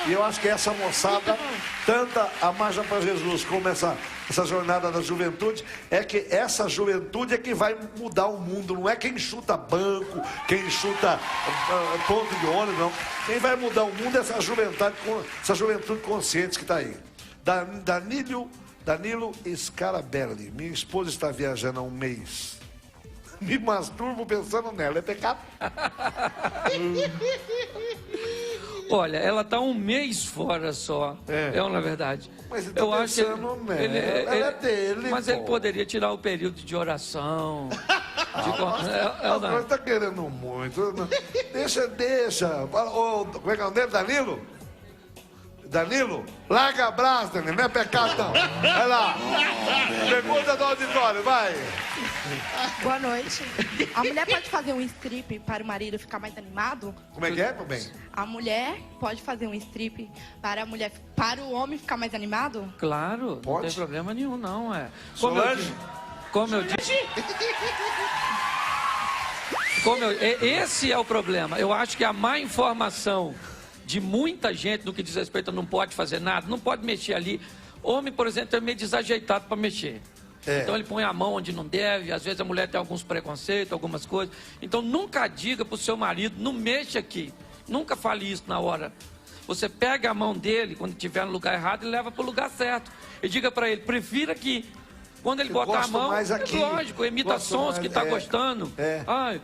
E eu acho que essa moçada, tanto a Marcha para Jesus como essa jornada da juventude, é que essa juventude é que vai mudar o mundo, não é quem chuta banco, quem chuta ponto de ônibus, não. Quem vai mudar o mundo é essa juventude consciente que está aí. Danílio Danilo Scarabelli. Minha esposa está viajando há um mês. Me masturbo pensando nela. É pecado? Olha, ela está um mês fora só. É uma verdade. Mas ele tá pensando nela. Ela é dele, mas pô. ele poderia tirar o período de oração. Você está querendo muito. Deixa. Como é que é o nome dele? Danilo? Larga a brasa, Danilo. Não é pecado, não. Vai lá. Pergunta do auditório, vai. Boa noite. A mulher pode fazer um strip para o marido ficar mais animado? Como é que é, meu bem? A mulher pode fazer um strip para o homem ficar mais animado? Claro, Pode? não tem problema nenhum, não. Solange? Esse é o problema. Eu acho que a má informação de muita gente no que diz respeito a não pode fazer nada, não pode mexer ali. Homem, por exemplo, é meio desajeitado para mexer. Então ele põe a mão onde não deve, às vezes a mulher tem alguns preconceitos, algumas coisas. Então nunca diga para o seu marido, não mexa aqui. Nunca fale isso na hora. Você pega a mão dele, quando estiver no lugar errado, e leva para o lugar certo. E diga para ele, prefira aqui. Quando ele botar a mão, mais aqui. lógico, imita sons que está gostando. Ai,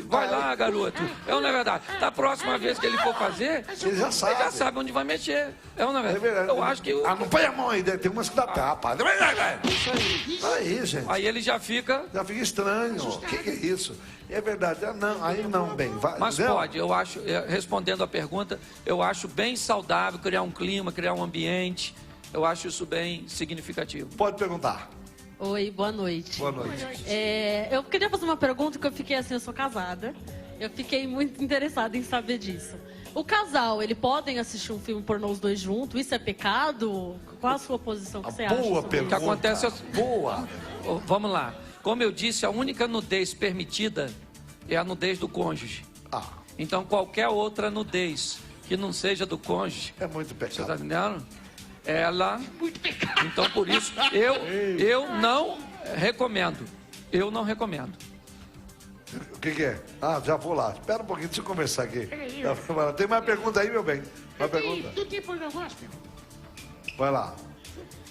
vai lá, garoto. É uma verdade. Da próxima vez que ele for fazer, ele já sabe onde vai mexer. É uma verdade. verdade. Eu acho que... não põe a mão aí, tem umas que dá tapa. Isso aí, gente. Aí ele já fica... Já fica estranho. O que é isso? É verdade. Aí não, bem. Vai, mas não? pode, eu acho, respondendo a pergunta, eu acho bem saudável criar um clima, criar um ambiente. Eu acho isso bem significativo. Pode perguntar. Oi, boa noite. Boa noite. Eu queria fazer uma pergunta que eu fiquei assim, eu sou casada. Eu fiquei muito interessada em saber disso. O casal, eles podem assistir um filme pornô os dois juntos? Isso é pecado? Qual a sua posição que você acha? Boa pergunta. O que acontece é... Boa. Vamos lá. Como eu disse, a única nudez permitida é a nudez do cônjuge. Então qualquer outra nudez que não seja do cônjuge... É muito pecado. Você está entendendo? Ela... Muito pecado. Então por isso, eu não recomendo. Eu não recomendo. O que é? Já vou lá. Espera um pouquinho, deixa eu conversar aqui. Tem mais pergunta aí, meu bem? Uma pergunta? Tu tem pornô gospel? Vai lá.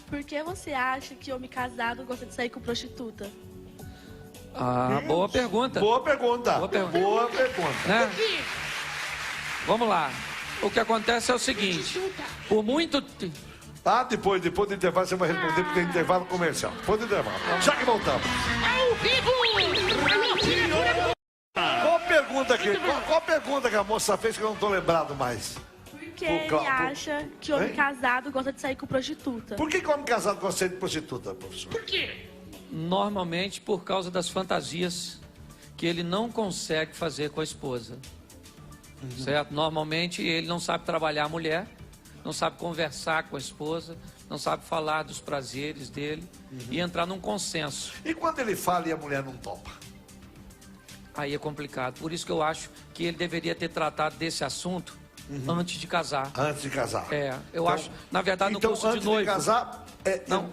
Por que você acha que homem casado gosta de sair com prostituta? Boa pergunta. Boa pergunta. Boa pergunta. Né? Vamos lá. O que acontece é o seguinte. Por muito... Depois do intervalo você vai responder, porque tem intervalo comercial. Depois do intervalo. Já que voltamos. Ao vivo! Qual pergunta que a moça fez que eu não tô lembrado mais? Porque ele acha que homem casado gosta de sair com prostituta. Por que homem casado gosta de sair de prostituta, professor? Por quê? Normalmente por causa das fantasias que ele não consegue fazer com a esposa. Certo? Normalmente ele não sabe trabalhar a mulher, não sabe conversar com a esposa, não sabe falar dos prazeres dele e entrar num consenso. E quando ele fala e a mulher não topa? Aí é complicado. Por isso que eu acho que ele deveria ter tratado desse assunto antes de casar. Antes de casar. Eu acho, na verdade, no curso de noivo. Antes de casar,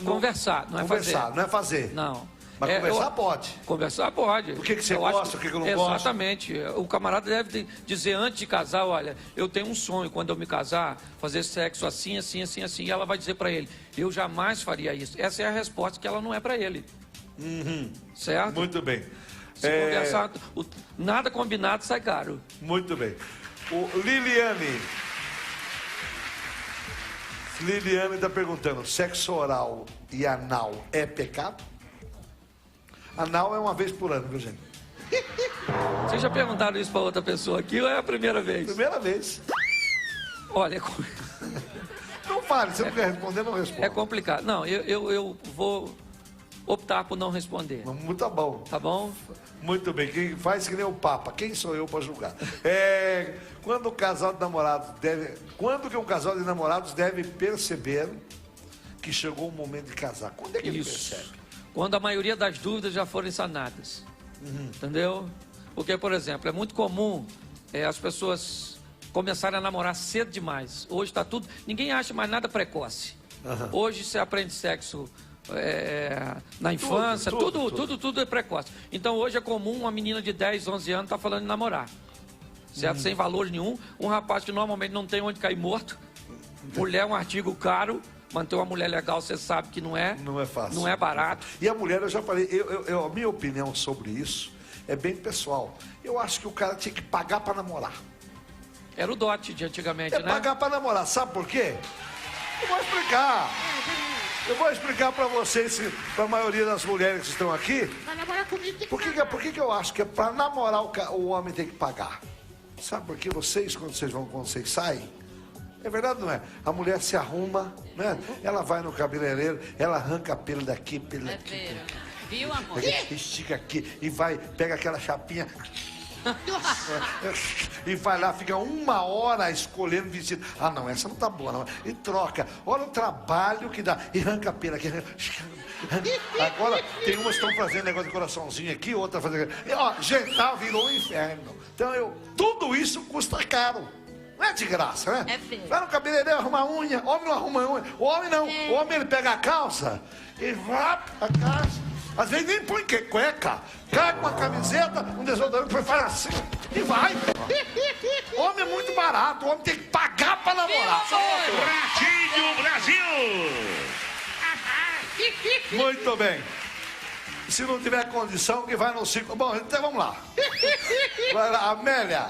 conversar, não é fazer. Conversar, não é fazer. Não. Mas conversar pode. Conversar pode. O que você gosta, o que eu não gosto. Exatamente. O camarada deve dizer antes de casar, olha, eu tenho um sonho, quando eu me casar, fazer sexo assim, assim, assim, assim. E ela vai dizer pra ele, eu jamais faria isso. Essa é a resposta que ela não é pra ele. Certo? Muito bem. Se conversar, nada combinado sai caro. Muito bem. Liliane está perguntando, sexo oral e anal é pecado? Anal é uma vez por ano, viu, gente? Vocês já perguntaram isso para outra pessoa aqui ou é a primeira vez? Primeira vez. Olha... Não fale, você não quer responder, não responda. É complicado. Não, eu vou optar por não responder. Muito bom. Tá bom? Muito bem. Quem faz que nem o Papa. Quem sou eu para julgar? Quando que um casal de namorados deve perceber que chegou o momento de casar? Quando é que ele percebe? Quando a maioria das dúvidas já forem sanadas. Entendeu? Porque, por exemplo, é muito comum as pessoas começarem a namorar cedo demais. Hoje está tudo... Ninguém acha mais nada precoce. Hoje você aprende sexo na infância, tudo é precoce. Então hoje é comum uma menina de 10, 11 anos estar falando de namorar. Certo? Sem valor nenhum. Um rapaz que normalmente não tem onde cair morto. Mulher é um artigo caro. Manter uma mulher legal, você sabe que não é. Não é fácil. Não é barato. E a mulher, eu já falei, a minha opinião sobre isso é bem pessoal. Eu acho que o cara tinha que pagar para namorar. Era o dote de antigamente, né? Pagar para namorar, sabe por quê? Eu vou explicar. Eu vou explicar para vocês, para a maioria das mulheres que estão aqui, Vai namorar comigo, tem que por que eu acho que é para namorar o homem tem que pagar. Sabe por que vocês, quando vocês saem, é verdade, não é? A mulher se arruma, né? Ela vai no cabeleireiro, ela arranca pelo daqui, pelo daqui. Viu, amor? Estica aqui e vai, pega aquela chapinha e vai lá, fica 1 hora escolhendo vestido. Ah, não, essa não tá boa, não. E troca. Olha o trabalho que dá. E arranca pelo aqui. Agora tem umas que estão fazendo negócio de coraçãozinho aqui, outra fazendo. E, ó, jantar virou um inferno. Então tudo isso custa caro. Não é de graça, né? É feio. Vai no cabeleireiro arrumar unha. Homem não arruma unha. O homem não. O homem ele pega a calça e vai a calça. Às vezes nem põe cueca. Cai com uma camiseta, um desodorante, faz assim e vai. Homem é muito barato. O homem tem que pagar pra namorar. Ratinho Brasil! Muito bem. Se não tiver condição, que vai no ciclo. Bom, então vamos lá. Vai lá, Amélia.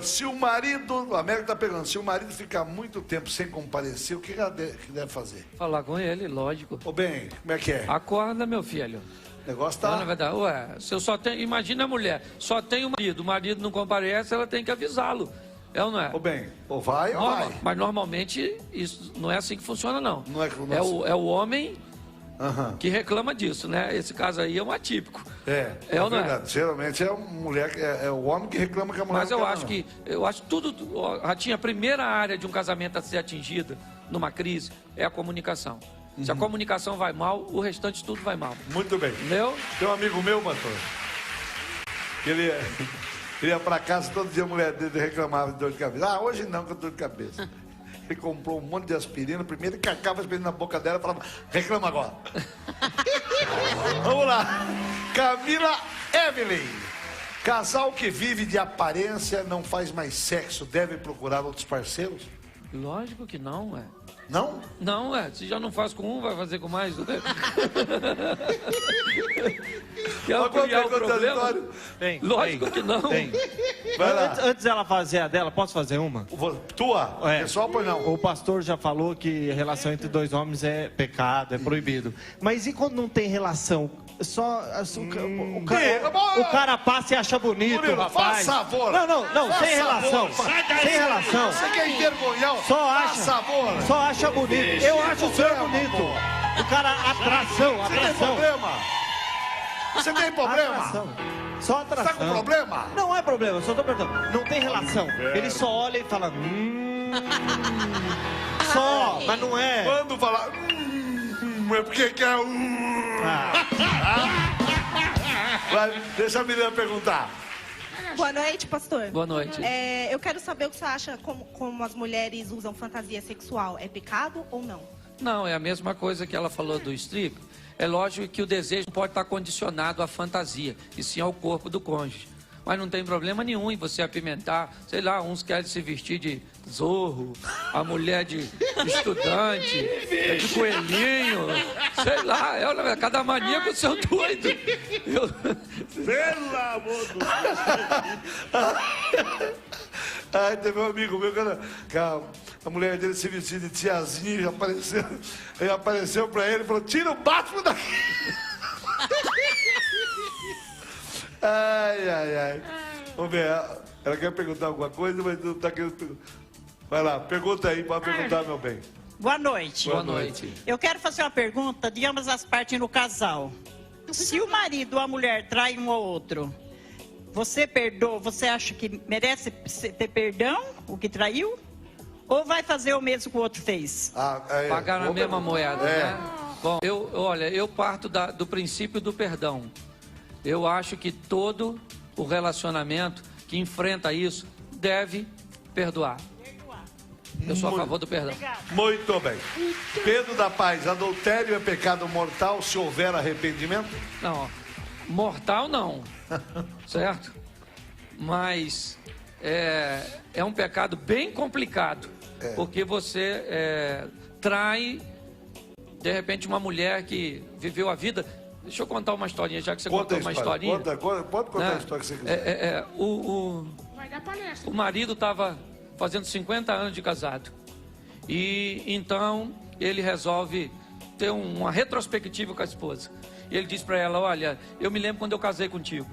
Se o marido, a Amélia está perguntando, se o marido ficar muito tempo sem comparecer, o que ela deve fazer? Falar com ele, lógico. Ô bem, como é que é? Acorda, meu filho. O negócio Não, tá... na verdade, se eu só tenho, imagina a mulher, só tem o marido não comparece, ela tem que avisá-lo. É ou não é? Ô bem, ou vai ou vai. Mas normalmente isso não é assim que funciona, não. Não é é o homem que reclama disso, né? Esse caso aí é um atípico. É ou não verdade. é? Geralmente é uma mulher, é o homem que reclama que a mulher Mas não eu quer, acho não. que, tudo, Ratinho, a primeira área de um casamento a ser atingida numa crise é a comunicação. Se a comunicação vai mal, o restante tudo vai mal. Muito bem. Entendeu? Tem um amigo meu, pastor, que ele ia pra casa, todo dia a mulher dele reclamava de dor de cabeça. Ah, hoje não, com dor de cabeça. Ele comprou um monte de aspirina, primeiro ele cacava a aspirina na boca dela e falava, reclama agora. Vamos lá. Camila Evelyn. Casal que vive de aparência, não faz mais sexo, deve procurar outros parceiros? Lógico que não, Não? Não, se já não faz com um, vai fazer com mais, né? Quer criar um problema? Lógico que não. Vai lá. Antes dela fazer a dela, posso fazer uma? Tua? Pessoal, pois não. O pastor já falou que relação entre dois homens é pecado, é proibido. Mas e quando não tem relação? Só o cara passa e acha bonito, Murilo, rapaz. faz favor. Não, sem relação. Sem relação. Você quer envergonhar? Só acha bonito. Eu acho o senhor bonito. O cara, atração. Você tem problema? Você tem problema? Atração. Só atração. Você tá com problema? Não é problema, só tô perguntando. Não tem relação. Ele só olha e fala. Só, mas não é. Quando falar. É porque quer. Vai, deixa a menina perguntar. Boa noite, pastor. Boa noite. Eu quero saber o que você acha como as mulheres usam fantasia sexual. É pecado ou não? Não, é a mesma coisa que ela falou do strip. É lógico que o desejo não pode estar condicionado à fantasia, e sim ao corpo do cônjuge. Mas não tem problema nenhum em você apimentar. Sei lá, uns querem se vestir de zorro, a mulher de estudante, de coelhinho. Sei lá, cada mania com o seu doido. Pelo amor do Deus. Ai, teve um amigo meu que a mulher dele se vestia de tiazinha e apareceu pra ele e falou, tira o Batman daqui. Ai. Vamos ver, ela quer perguntar alguma coisa, mas não tá querendo perguntar. Vai lá, pergunta aí, pode perguntar, meu bem. Boa noite. Boa noite. Eu quero fazer uma pergunta de ambas as partes no casal. Se o marido ou a mulher trai um ao outro, você perdoa, você acha que merece ter perdão, o que traiu? Ou vai fazer o mesmo que o outro fez? Pagar na mesma moeda, né? Bom, eu parto do princípio do perdão. Eu acho que todo o relacionamento que enfrenta isso deve perdoar. Eu sou a favor do perdão. Muito bem. Pedro da Paz, adultério é pecado mortal se houver arrependimento? Não, mortal não, certo? Mas é um pecado bem complicado, porque você trai, de repente, uma mulher que viveu a vida... Deixa eu contar uma historinha, já que você contou uma historinha. Pode contar a história que você quiser. Vai dar palestra. O marido estava fazendo 50 anos de casado. E então ele resolve ter uma retrospectiva com a esposa. E ele diz para ela, olha, eu me lembro quando eu casei contigo,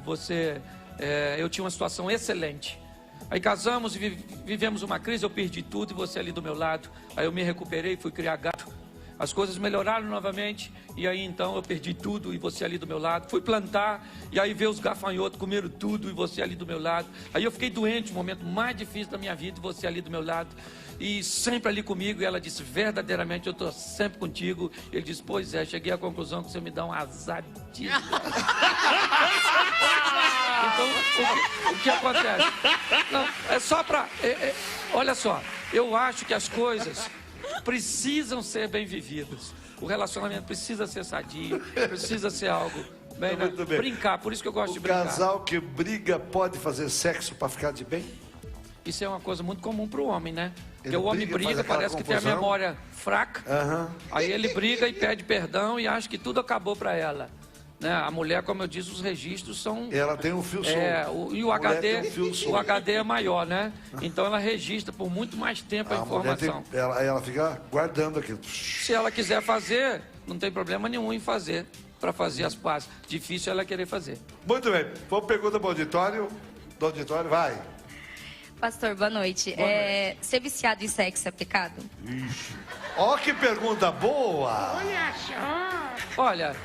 eu tinha uma situação excelente. Aí casamos e vivemos uma crise, eu perdi tudo e você ali do meu lado. Aí eu me recuperei, fui criar gato. As coisas melhoraram novamente e aí então eu perdi tudo e você ali do meu lado. Fui plantar e aí veio os gafanhotos, comeram tudo e você ali do meu lado. Aí eu fiquei doente, o momento mais difícil da minha vida e você ali do meu lado. E sempre ali comigo e ela disse, verdadeiramente eu estou sempre contigo. Ele disse, pois é, cheguei à conclusão que você me dá um azar de... Então, o que acontece? Não, é só para... olha só, eu acho que as coisas... precisam ser bem vividas. O relacionamento precisa ser sadio, precisa ser algo bem, né? Brincar, por isso que eu gosto de brincar. O casal que briga pode fazer sexo para ficar de bem? Isso é uma coisa muito comum para o homem, né? Porque o homem briga, parece que tem a memória fraca, aí ele briga e pede perdão e acha que tudo acabou para ela. Né? A mulher, como eu disse, os registros são... Ela tem um fio solto. E o HD é maior, né? Então ela registra por muito mais tempo a informação. Ela fica guardando aquilo. Se ela quiser fazer, não tem problema nenhum em fazer, para fazer as pazes. Difícil ela querer fazer. Muito bem. Vamos pergunta para o auditório. Do auditório, vai. Pastor, boa noite. Ser viciado em sexo é pecado? Ixi. Ó, que pergunta boa! Olha só! Olha...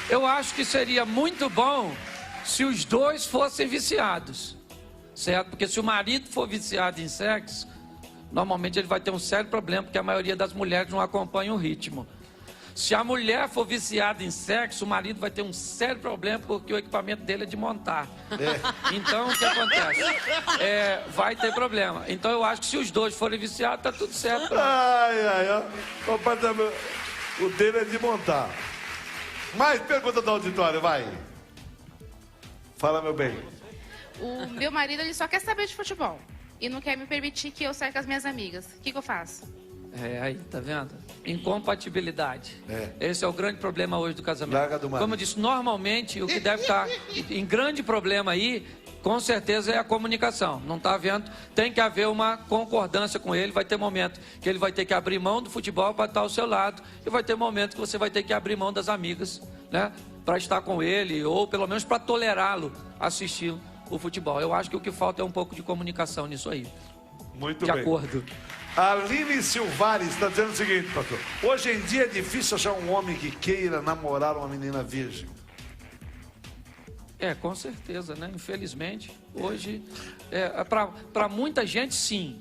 Eu acho que seria muito bom se os dois fossem viciados, certo? Porque se o marido for viciado em sexo, normalmente ele vai ter um sério problema, porque a maioria das mulheres não acompanha o ritmo. Se a mulher for viciada em sexo, o marido vai ter um sério problema, porque o equipamento dele é de montar. Então, o que acontece? Vai ter problema. Então, eu acho que se os dois forem viciados, tá tudo certo. O dele é de montar. Mais pergunta do auditório, vai. Fala, meu bem. O meu marido, ele só quer saber de futebol. E não quer me permitir que eu saia com as minhas amigas. O que eu faço? Aí, tá vendo? Incompatibilidade. Esse é o grande problema hoje do casamento. Como eu disse, normalmente o que deve estar em grande problema aí, com certeza é a comunicação. Não tá vendo? Tem que haver uma concordância com ele. Vai ter momento que ele vai ter que abrir mão do futebol para estar ao seu lado. E vai ter momento que você vai ter que abrir mão das amigas, né? Para estar com ele, ou pelo menos para tolerá-lo assistir o futebol. Eu acho que o que falta é um pouco de comunicação nisso aí. Muito bem. De acordo. A Aline Silvares está dizendo o seguinte, pastor. Hoje em dia é difícil achar um homem que queira namorar uma menina virgem. Com certeza, né? Infelizmente, hoje, para muita gente, sim.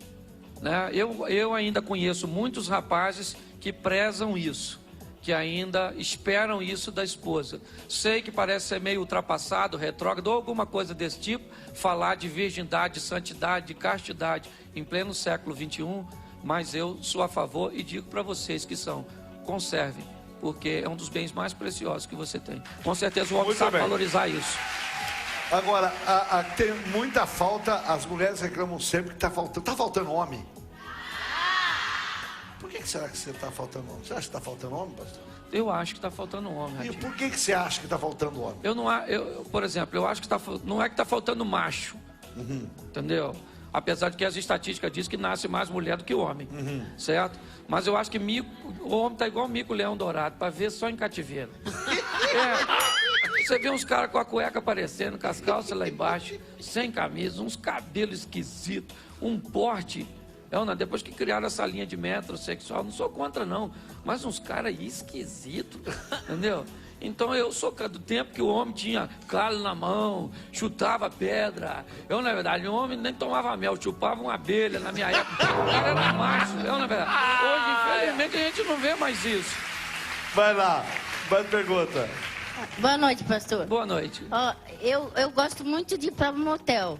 Né? Eu ainda conheço muitos rapazes que prezam isso, que ainda esperam isso da esposa. Sei que parece ser meio ultrapassado, retrógrado, ou alguma coisa desse tipo, falar de virgindade, de santidade, de castidade em pleno século XXI, mas eu sou a favor e digo para vocês que conservem, porque é um dos bens mais preciosos que você tem. Com certeza o homem sabe valorizar isso. Agora, tem muita falta, as mulheres reclamam sempre que está faltando homem. Por que será que você está faltando homem? Você acha que está faltando homem, pastor? Eu acho que está faltando homem, Radinho. E por que você acha que está faltando homem? Por exemplo, eu acho que não é que está faltando macho, entendeu? Apesar de que as estatísticas dizem que nasce mais mulher do que homem, certo? Mas eu acho que o homem está igual mico-leão dourado, para ver só em cativeiro. Você vê uns caras com a cueca aparecendo, com as calças lá embaixo, sem camisa, uns cabelos esquisitos, um porte. Depois que criaram essa linha de metrosexual, não sou contra não, mas uns caras esquisitos, entendeu? Então eu sou do tempo que o homem tinha calo na mão, chutava pedra. Na verdade, o homem nem tomava mel, chupava uma abelha na minha época. O cara era macho, na verdade. Hoje, infelizmente, a gente não vê mais isso. Vai lá, mais pergunta. Boa noite, pastor. Boa noite. Eu gosto muito de ir para o motel.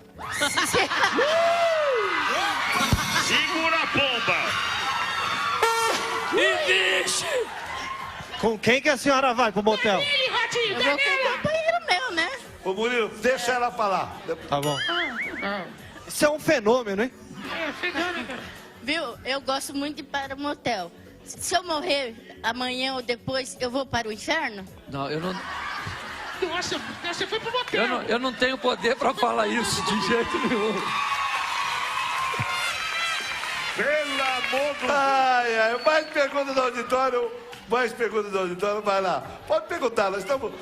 Segura a bomba! E vixe! Com quem que a senhora vai pro motel? Eu vou com o companheiro meu, né? Ô Murilo, deixa ela falar. Tá bom. Isso é um fenômeno, hein? Fenômeno. Viu? Eu gosto muito de ir para o motel. Se eu morrer amanhã ou depois, eu vou para o inferno? Não, eu não... Nossa, você foi pro motel. Eu não tenho poder para falar isso de jeito nenhum. Pelo amor de Deus. Ai, mais perguntas do auditório. Mais perguntas do auditório, vai lá. Pode perguntar, nós estamos...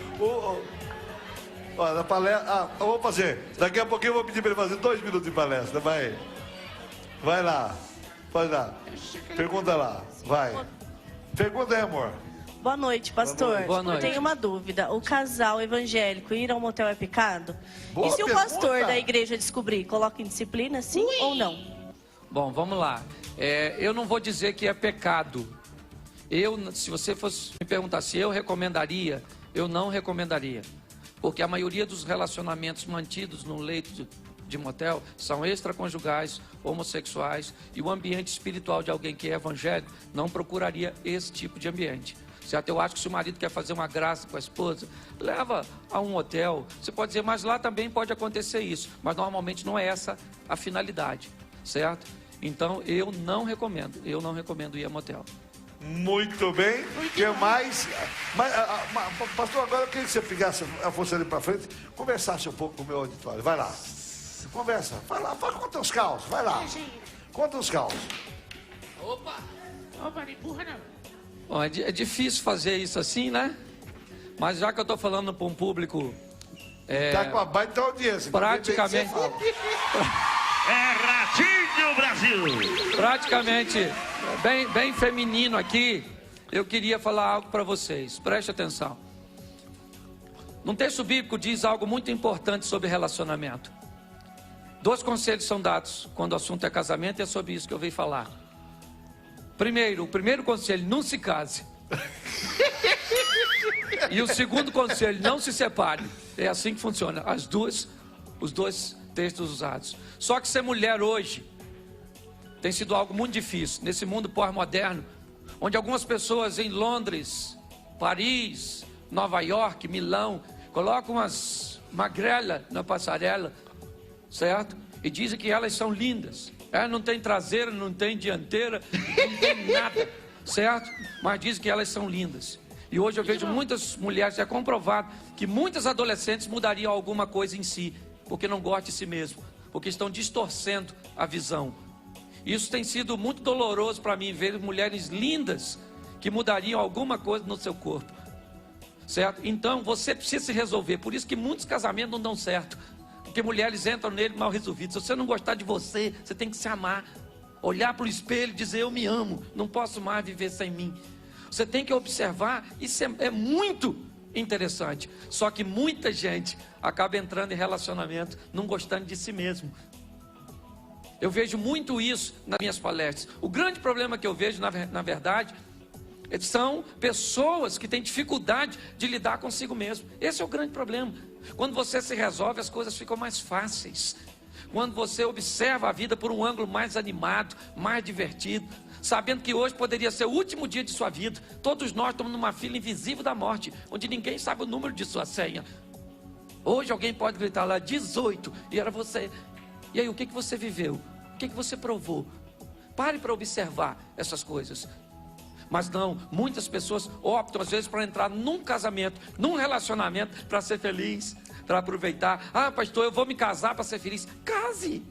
Ó, na palestra... eu vou fazer. Daqui a pouquinho eu vou pedir para ele fazer 2 minutos de palestra. Vai lá. Pode lá. Pergunta lá. Vai. Pergunta aí, amor. Boa noite, pastor. Boa noite. Eu tenho uma dúvida. O casal evangélico ir ao motel é pecado? Boa e se pergunta. o pastor da igreja descobrir, coloca em disciplina, sim ou não? Bom, vamos lá. Eu não vou dizer que é pecado. Se você fosse me perguntar se eu recomendaria, eu não recomendaria. Porque a maioria dos relacionamentos mantidos no leito de motel são extraconjugais, homossexuais, e o ambiente espiritual de alguém que é evangélico não procuraria esse tipo de ambiente. Certo? Eu acho que se o marido quer fazer uma graça com a esposa, leva a um hotel. Você pode dizer, mas lá também pode acontecer isso. Mas normalmente não é essa a finalidade, certo? Então eu não recomendo ir a motel. Muito bem. O que mais? Pastor, agora eu queria que você ficasse a força ali para frente, conversasse um pouco com o meu auditório. Vai lá. Conversa. Vai lá, conta os caos. Vai lá. Conta os caos. Opa, não empurra não. Bom, é difícil fazer isso assim, né? Mas já que eu estou falando para um público... Tá com a baita audiência. Praticamente... É Ratinho Brasil. Praticamente bem feminino aqui. Eu queria falar algo para vocês. Preste atenção. No texto bíblico diz algo muito importante sobre relacionamento. 2 conselhos são dados quando o assunto é casamento, e é sobre isso que eu venho falar. O primeiro conselho, não se case. E o segundo conselho, não se separe. É assim que funciona. Os dois textos usados. Só que ser mulher hoje tem sido algo muito difícil. Nesse mundo pós-moderno, onde algumas pessoas em Londres, Paris, Nova York, Milão, colocam umas magrelas na passarela, certo? E dizem que elas são lindas. Não tem traseira, não tem dianteira, não tem nada, certo? Mas dizem que elas são lindas. E hoje eu vejo muitas mulheres, é comprovado que muitas adolescentes mudariam alguma coisa em si, porque não gostam de si mesmo, porque estão distorcendo a visão. Isso tem sido muito doloroso para mim, ver mulheres lindas que mudariam alguma coisa no seu corpo, certo? Então você precisa se resolver. Por isso que muitos casamentos não dão certo, porque mulheres entram nele mal resolvidos. Se você não gostar de você, você tem que se amar, olhar para o espelho e dizer: eu me amo, não posso mais viver sem mim. Você tem que observar. Isso é muito interessante. Só que muita gente acaba entrando em relacionamento não gostando de si mesmo. Eu vejo muito isso nas minhas palestras. O grande problema que eu vejo, na verdade, são pessoas que têm dificuldade de lidar consigo mesmo. Esse é o grande problema. Quando você se resolve, as coisas ficam mais fáceis. Quando você observa a vida por um ângulo mais animado, mais divertido, sabendo que hoje poderia ser o último dia de sua vida. Todos nós estamos numa fila invisível da morte, onde ninguém sabe o número de sua senha. Hoje alguém pode gritar lá 18 e era você. E aí, o que você viveu? O que você provou? Pare para observar essas coisas. Mas não, muitas pessoas optam às vezes para entrar num casamento, num relacionamento, para ser feliz, para aproveitar. Ah, pastor, eu vou me casar para ser feliz. Case!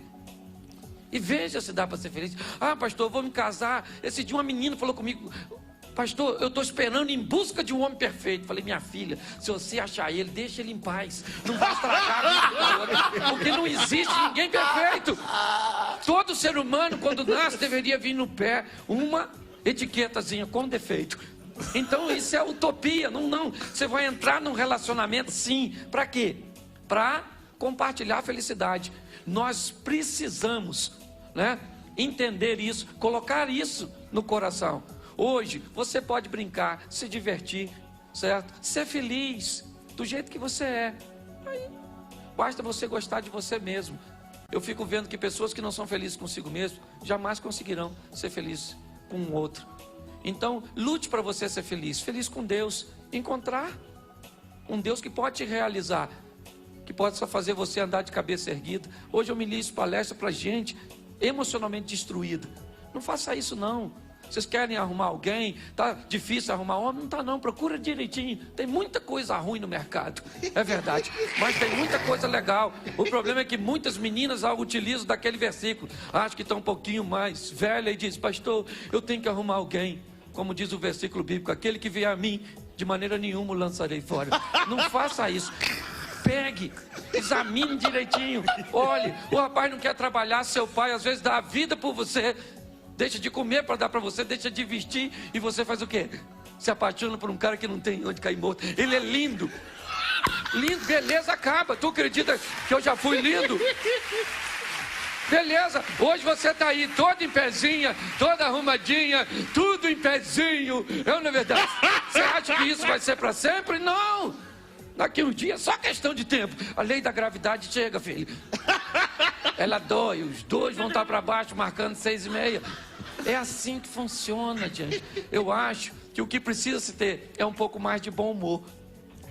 E veja se dá para ser feliz. Ah, pastor, eu vou me casar. Esse dia uma menina falou comigo: pastor, eu estou esperando Em Busca de um Homem Perfeito. Falei: minha filha, se você achar ele, deixa ele em paz. Não vai estragar a vida, porque não existe ninguém perfeito. Todo ser humano, quando nasce, deveria vir no pé uma etiquetazinha com defeito. Então isso é utopia. Não. Você vai entrar num relacionamento, sim. Para quê? Para compartilhar a felicidade. Nós precisamos, entender isso, colocar isso no coração. Hoje você pode brincar, se divertir, certo? Ser feliz do jeito que você é. Aí, basta você gostar de você mesmo. Eu fico vendo que pessoas que não são felizes consigo mesmo jamais conseguirão ser felizes com o outro. Então, lute para você ser feliz. Feliz com Deus. Encontrar um Deus que pode te realizar, que pode só fazer você andar de cabeça erguida. Hoje eu ministro palestra para gente emocionalmente destruída, Não faça isso não. Vocês querem arrumar alguém? Tá difícil arrumar homem? Não tá não, procura direitinho. Tem muita coisa ruim no mercado, é verdade. Mas tem muita coisa legal. O problema é que muitas meninas utilizam daquele versículo. Acho que está um pouquinho mais velha e diz, pastor, eu tenho que arrumar alguém. Como diz o versículo bíblico, aquele que vier a mim, de maneira nenhuma o lançarei fora. Não faça isso. Pegue, examine direitinho. Olhe, o rapaz não quer trabalhar, seu pai às vezes dá a vida por você. Deixa de comer para dar para você, deixa de vestir. E você faz o quê? Se apaixona por um cara que não tem onde cair morto. Ele é lindo. Lindo, beleza, acaba. Tu acredita que eu já fui lindo? Beleza, hoje você está aí toda em pezinha, toda arrumadinha, tudo em pezinho. Não é verdade? Você acha que isso vai ser para sempre? Não! Daqui uns dias, só questão de tempo. A lei da gravidade chega, filho. Ela dói, os dois vão estar para baixo, marcando 6,5. É assim que funciona, gente. Eu acho que o que precisa se ter é um pouco mais de bom humor.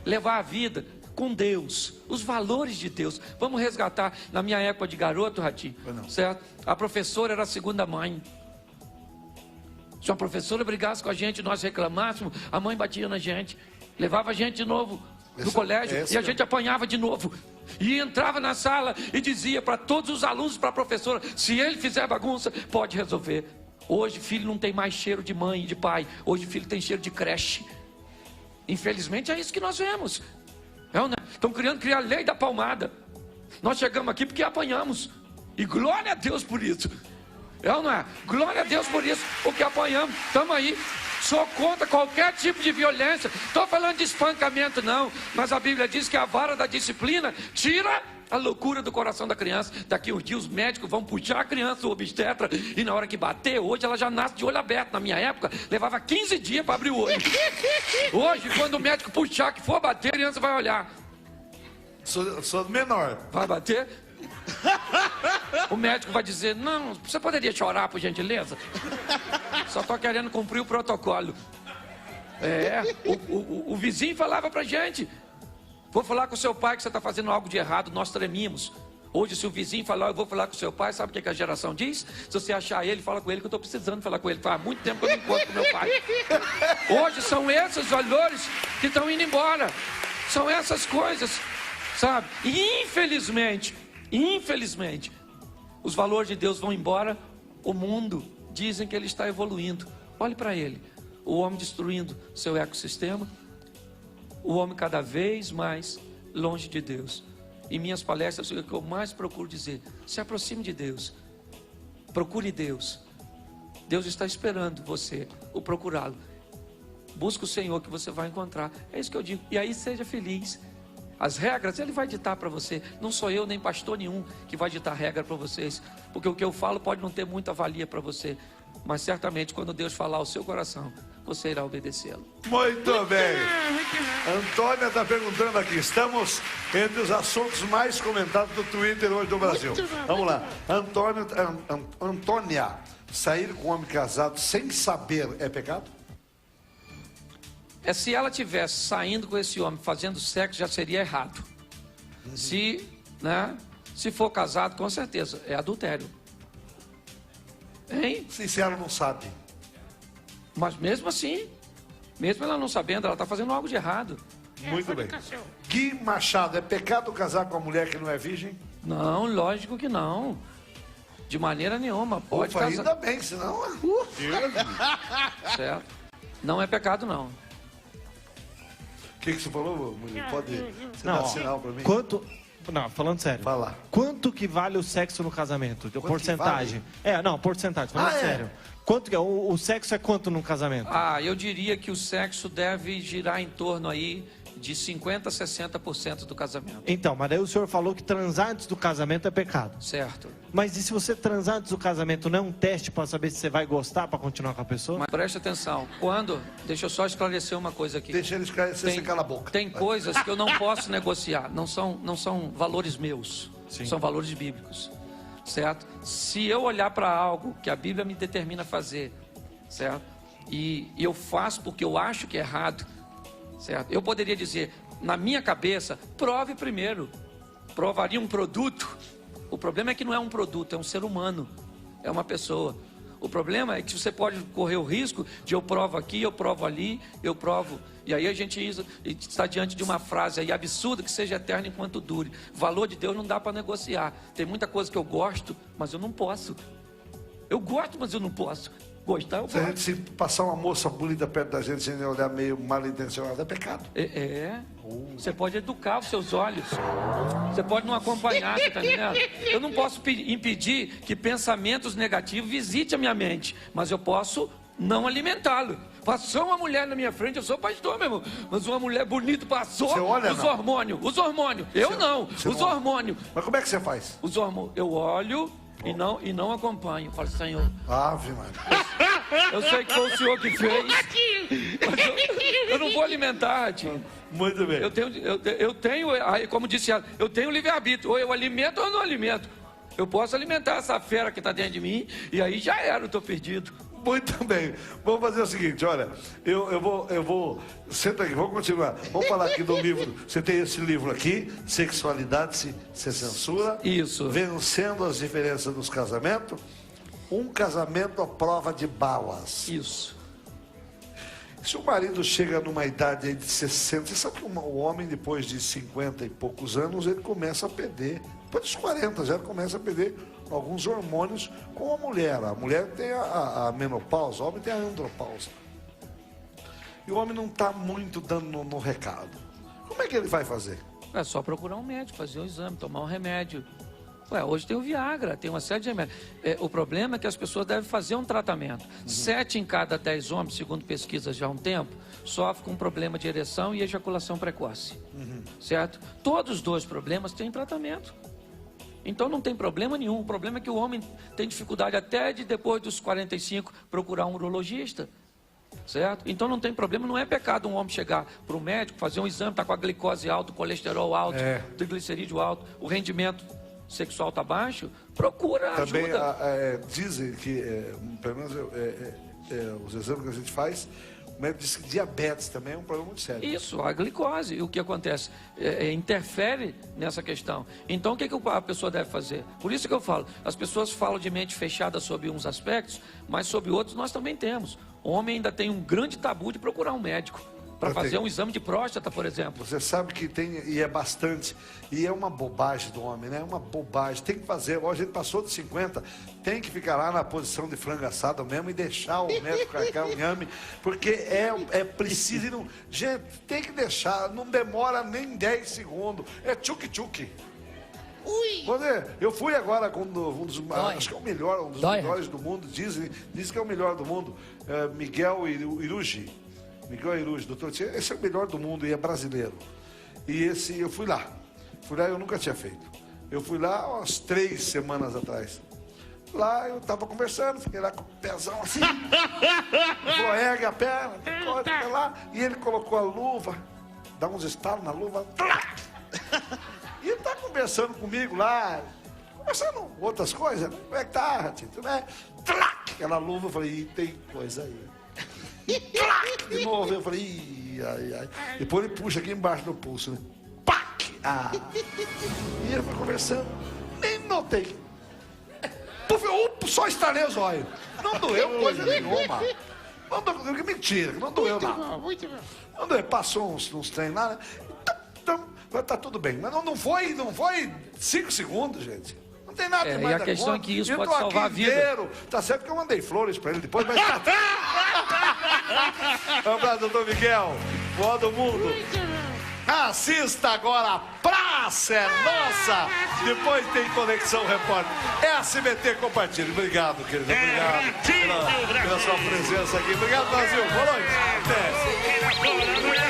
Levar a vida com Deus, os valores de Deus. Vamos resgatar, na minha época de garoto, Ratinho, certo? A professora era a segunda mãe. Se uma professora brigasse com a gente, nós reclamássemos, a mãe batia na gente, levava a gente de novo no colégio e a gente apanhava de novo. E entrava na sala e dizia para todos os alunos, para a professora, se ele fizer bagunça, pode resolver. Hoje filho não tem mais cheiro de mãe e de pai, hoje filho tem cheiro de creche. Infelizmente é isso que nós vemos. Estão querendo criar a lei da palmada. Nós chegamos aqui porque apanhamos. E glória a Deus por isso. Não é? Glória a Deus por isso, porque apanhamos. Estamos aí. Sou contra qualquer tipo de violência. Estou falando de espancamento não. Mas a Bíblia diz que a vara da disciplina tira a loucura do coração da criança. Daqui uns dias os médicos vão puxar a criança, o obstetra, e na hora que bater, hoje ela já nasce de olho aberto. Na minha época, levava 15 dias para abrir o olho. Hoje, quando o médico puxar que for bater, a criança vai olhar. Sou menor. Vai bater? O médico vai dizer, não, você poderia chorar, por gentileza? Só estou querendo cumprir o protocolo. O vizinho falava pra gente, vou falar com o seu pai que você está fazendo algo de errado, nós tremíamos. Hoje, se o vizinho falar, eu vou falar com o seu pai, sabe o que a geração diz? Se você achar ele, fala com ele, que eu estou precisando falar com ele. Faz muito tempo que eu não encontro com meu pai. Hoje são esses valores que estão indo embora. São essas coisas, sabe? E infelizmente, os valores de Deus vão embora. O mundo, dizem que ele está evoluindo. Olhe para ele. O homem destruindo seu ecossistema. O homem cada vez mais longe de Deus. Em minhas palestras, o que eu mais procuro dizer: se aproxime de Deus, procure Deus. Deus está esperando você, o procurá-lo. Busque o Senhor que você vai encontrar. É isso que eu digo. E aí seja feliz. As regras Ele vai ditar para você. Não sou eu nem pastor nenhum que vai ditar regra para vocês, porque o que eu falo pode não ter muita valia para você, mas certamente quando Deus falar ao seu coração, você irá obedecê-lo. Muito bem. Antônia está perguntando aqui. Estamos entre os assuntos mais comentados do Twitter hoje do Brasil. Vamos lá. Antônia, sair com um homem casado sem saber é pecado? Se ela tivesse saindo com esse homem, fazendo sexo, já seria errado. Se for casado, com certeza, é adultério. Hein? Se ela não sabe. Mas mesmo assim, mesmo ela não sabendo, ela está fazendo algo de errado. Muito bem. Gui Machado, é pecado casar com uma mulher que não é virgem? Não, lógico que não. De maneira nenhuma. Pode casar. Ainda bem, senão... Certo. Não é pecado, não. O que você falou, mulher? Pode dar sinal para mim? Não, falando sério. Fala. Quanto que vale o sexo no casamento? De porcentagem. Vale? Porcentagem. Falando sério. Quanto que é? O sexo é quanto num casamento? Eu diria que o sexo deve girar em torno aí de 50% a 60% do casamento. Então, mas daí o senhor falou que transar antes do casamento é pecado. Certo. Mas e se você transar antes do casamento, não é um teste para saber se você vai gostar para continuar com a pessoa? Mas preste atenção. Deixa eu só esclarecer uma coisa aqui. Deixa ele esclarecer, você cala a boca. Tem coisas que eu não posso negociar. Não são valores meus. Sim. São valores bíblicos. Certo? Se eu olhar para algo que a Bíblia me determina fazer, certo? E eu faço porque eu acho que é errado, certo? Eu poderia dizer, na minha cabeça, prove primeiro. Provaria um produto. O problema é que não é um produto, é um ser humano. É uma pessoa. O problema é que você pode correr o risco de eu provo aqui, eu provo ali, eu provo... E aí a gente está diante de uma frase aí absurda que seja eterna enquanto dure. O valor de Deus não dá para negociar. Tem muita coisa que eu gosto, mas eu não posso. Eu gosto, mas eu não posso. Gostar, eu gosto. Se passar uma moça bonita perto da gente sem olhar meio mal intencionado, é pecado. Você pode educar os seus olhos. Você pode não acompanhar, você tá entendendo? Eu não posso impedir que pensamentos negativos visitem a minha mente, mas eu posso não alimentá-lo. Passou uma mulher na minha frente, eu sou pastor, meu irmão, mas uma mulher bonita passou, os hormônios. Eu não, os hormônios. Mas como é que você faz? Os hormônios. Eu olho e não acompanho. Eu falo, Senhor. Ave Maria. Eu sei que foi o Senhor que fez. Mas eu não vou alimentar, Ratinho. Muito bem. Eu tenho, como disse ela, eu tenho livre-arbítrio. Ou eu alimento ou eu não alimento. Eu posso alimentar essa fera que está dentro de mim e aí já era, eu estou perdido. Muito bem. Vamos fazer o seguinte, olha, eu vou, senta aqui, vamos continuar. Vamos falar aqui do livro. Você tem esse livro aqui, Sexualidade se Censura. Isso. Vencendo as diferenças dos casamentos. Um casamento à prova de balas. Isso. Se o marido chega numa idade aí de 60, você sabe que o homem depois de 50 e poucos anos, ele começa a perder. Depois dos 40 já começa a perder alguns hormônios com a mulher. A mulher tem a menopausa, o homem tem a andropausa. E o homem não está muito dando no recado. Como é que ele vai fazer? É só procurar um médico, fazer um exame, tomar um remédio. Hoje tem o Viagra, tem uma série de remédios. O problema é que as pessoas devem fazer um tratamento. 7 em cada 10 homens, segundo pesquisas já há um tempo, sofrem com problema de ereção e ejaculação precoce. Certo? Todos os dois problemas têm tratamento. Então não tem problema nenhum. O problema é que o homem tem dificuldade até de depois dos 45 procurar um urologista. Certo? Então não tem problema, não é pecado um homem chegar para o médico, fazer um exame, tá com a glicose alta, o colesterol alto, o triglicerídeo alto, o rendimento sexual está baixo, procura também ajuda. Dizem que, pelo menos os exames que a gente faz, o médico diz que diabetes também é um problema muito sério. Isso, a glicose. E o que acontece? Interfere nessa questão. Então, o que a pessoa deve fazer? Por isso que eu falo, as pessoas falam de mente fechada sobre uns aspectos, mas sobre outros nós também temos. O homem ainda tem um grande tabu de procurar um médico. Para fazer um exame de próstata, por exemplo. Você sabe que tem, e é bastante, e é uma bobagem do homem, né? É uma bobagem, tem que fazer, hoje ele passou de 50, tem que ficar lá na posição de frango assado mesmo e deixar o médico carregar o inhame, porque é preciso, não, gente, tem que deixar, não demora nem 10 segundos, é tchuc-tchuc. Eu fui agora com um dos, acho que é o melhor, um dos melhores do mundo, dizem que é o melhor do mundo, Miguel Irugi. Miguel Irugi, doutor, esse é o melhor do mundo e é brasileiro. E eu fui lá eu nunca tinha feito. Eu fui lá umas 3 semanas atrás. Lá eu tava conversando, fiquei lá com o pezão assim. Falou, ergue a perna, fica lá. E ele colocou a luva, dá uns estalos na luva. E ele tá conversando comigo lá, conversando outras coisas. Como é que tá, Ratinho? Aquela luva, eu falei, tem coisa aí. De novo, eu falei, ai. Depois ele puxa aqui embaixo do pulso, né? Pac! E ele foi conversando, nem notei. Só estalei os olhos. Não doeu coisa nenhuma. Não doeu, mentira, não doeu nada. Não doeu, passou uns treinos lá, né? Tá tudo bem. Mas não foi 5 segundos, gente. Não tem nada mais. E a questão é que isso pode salvar a vida. Inteiro. Tá certo que eu mandei flores pra ele depois, mas tá. Um abraço, doutor Miguel. Boa do mundo. Assista agora a Praça é Nossa. Depois tem Conexão Repórter. SBT compartilha. Obrigado, querido. Obrigado pela sua presença aqui. Obrigado, Brasil. Boa noite. Até.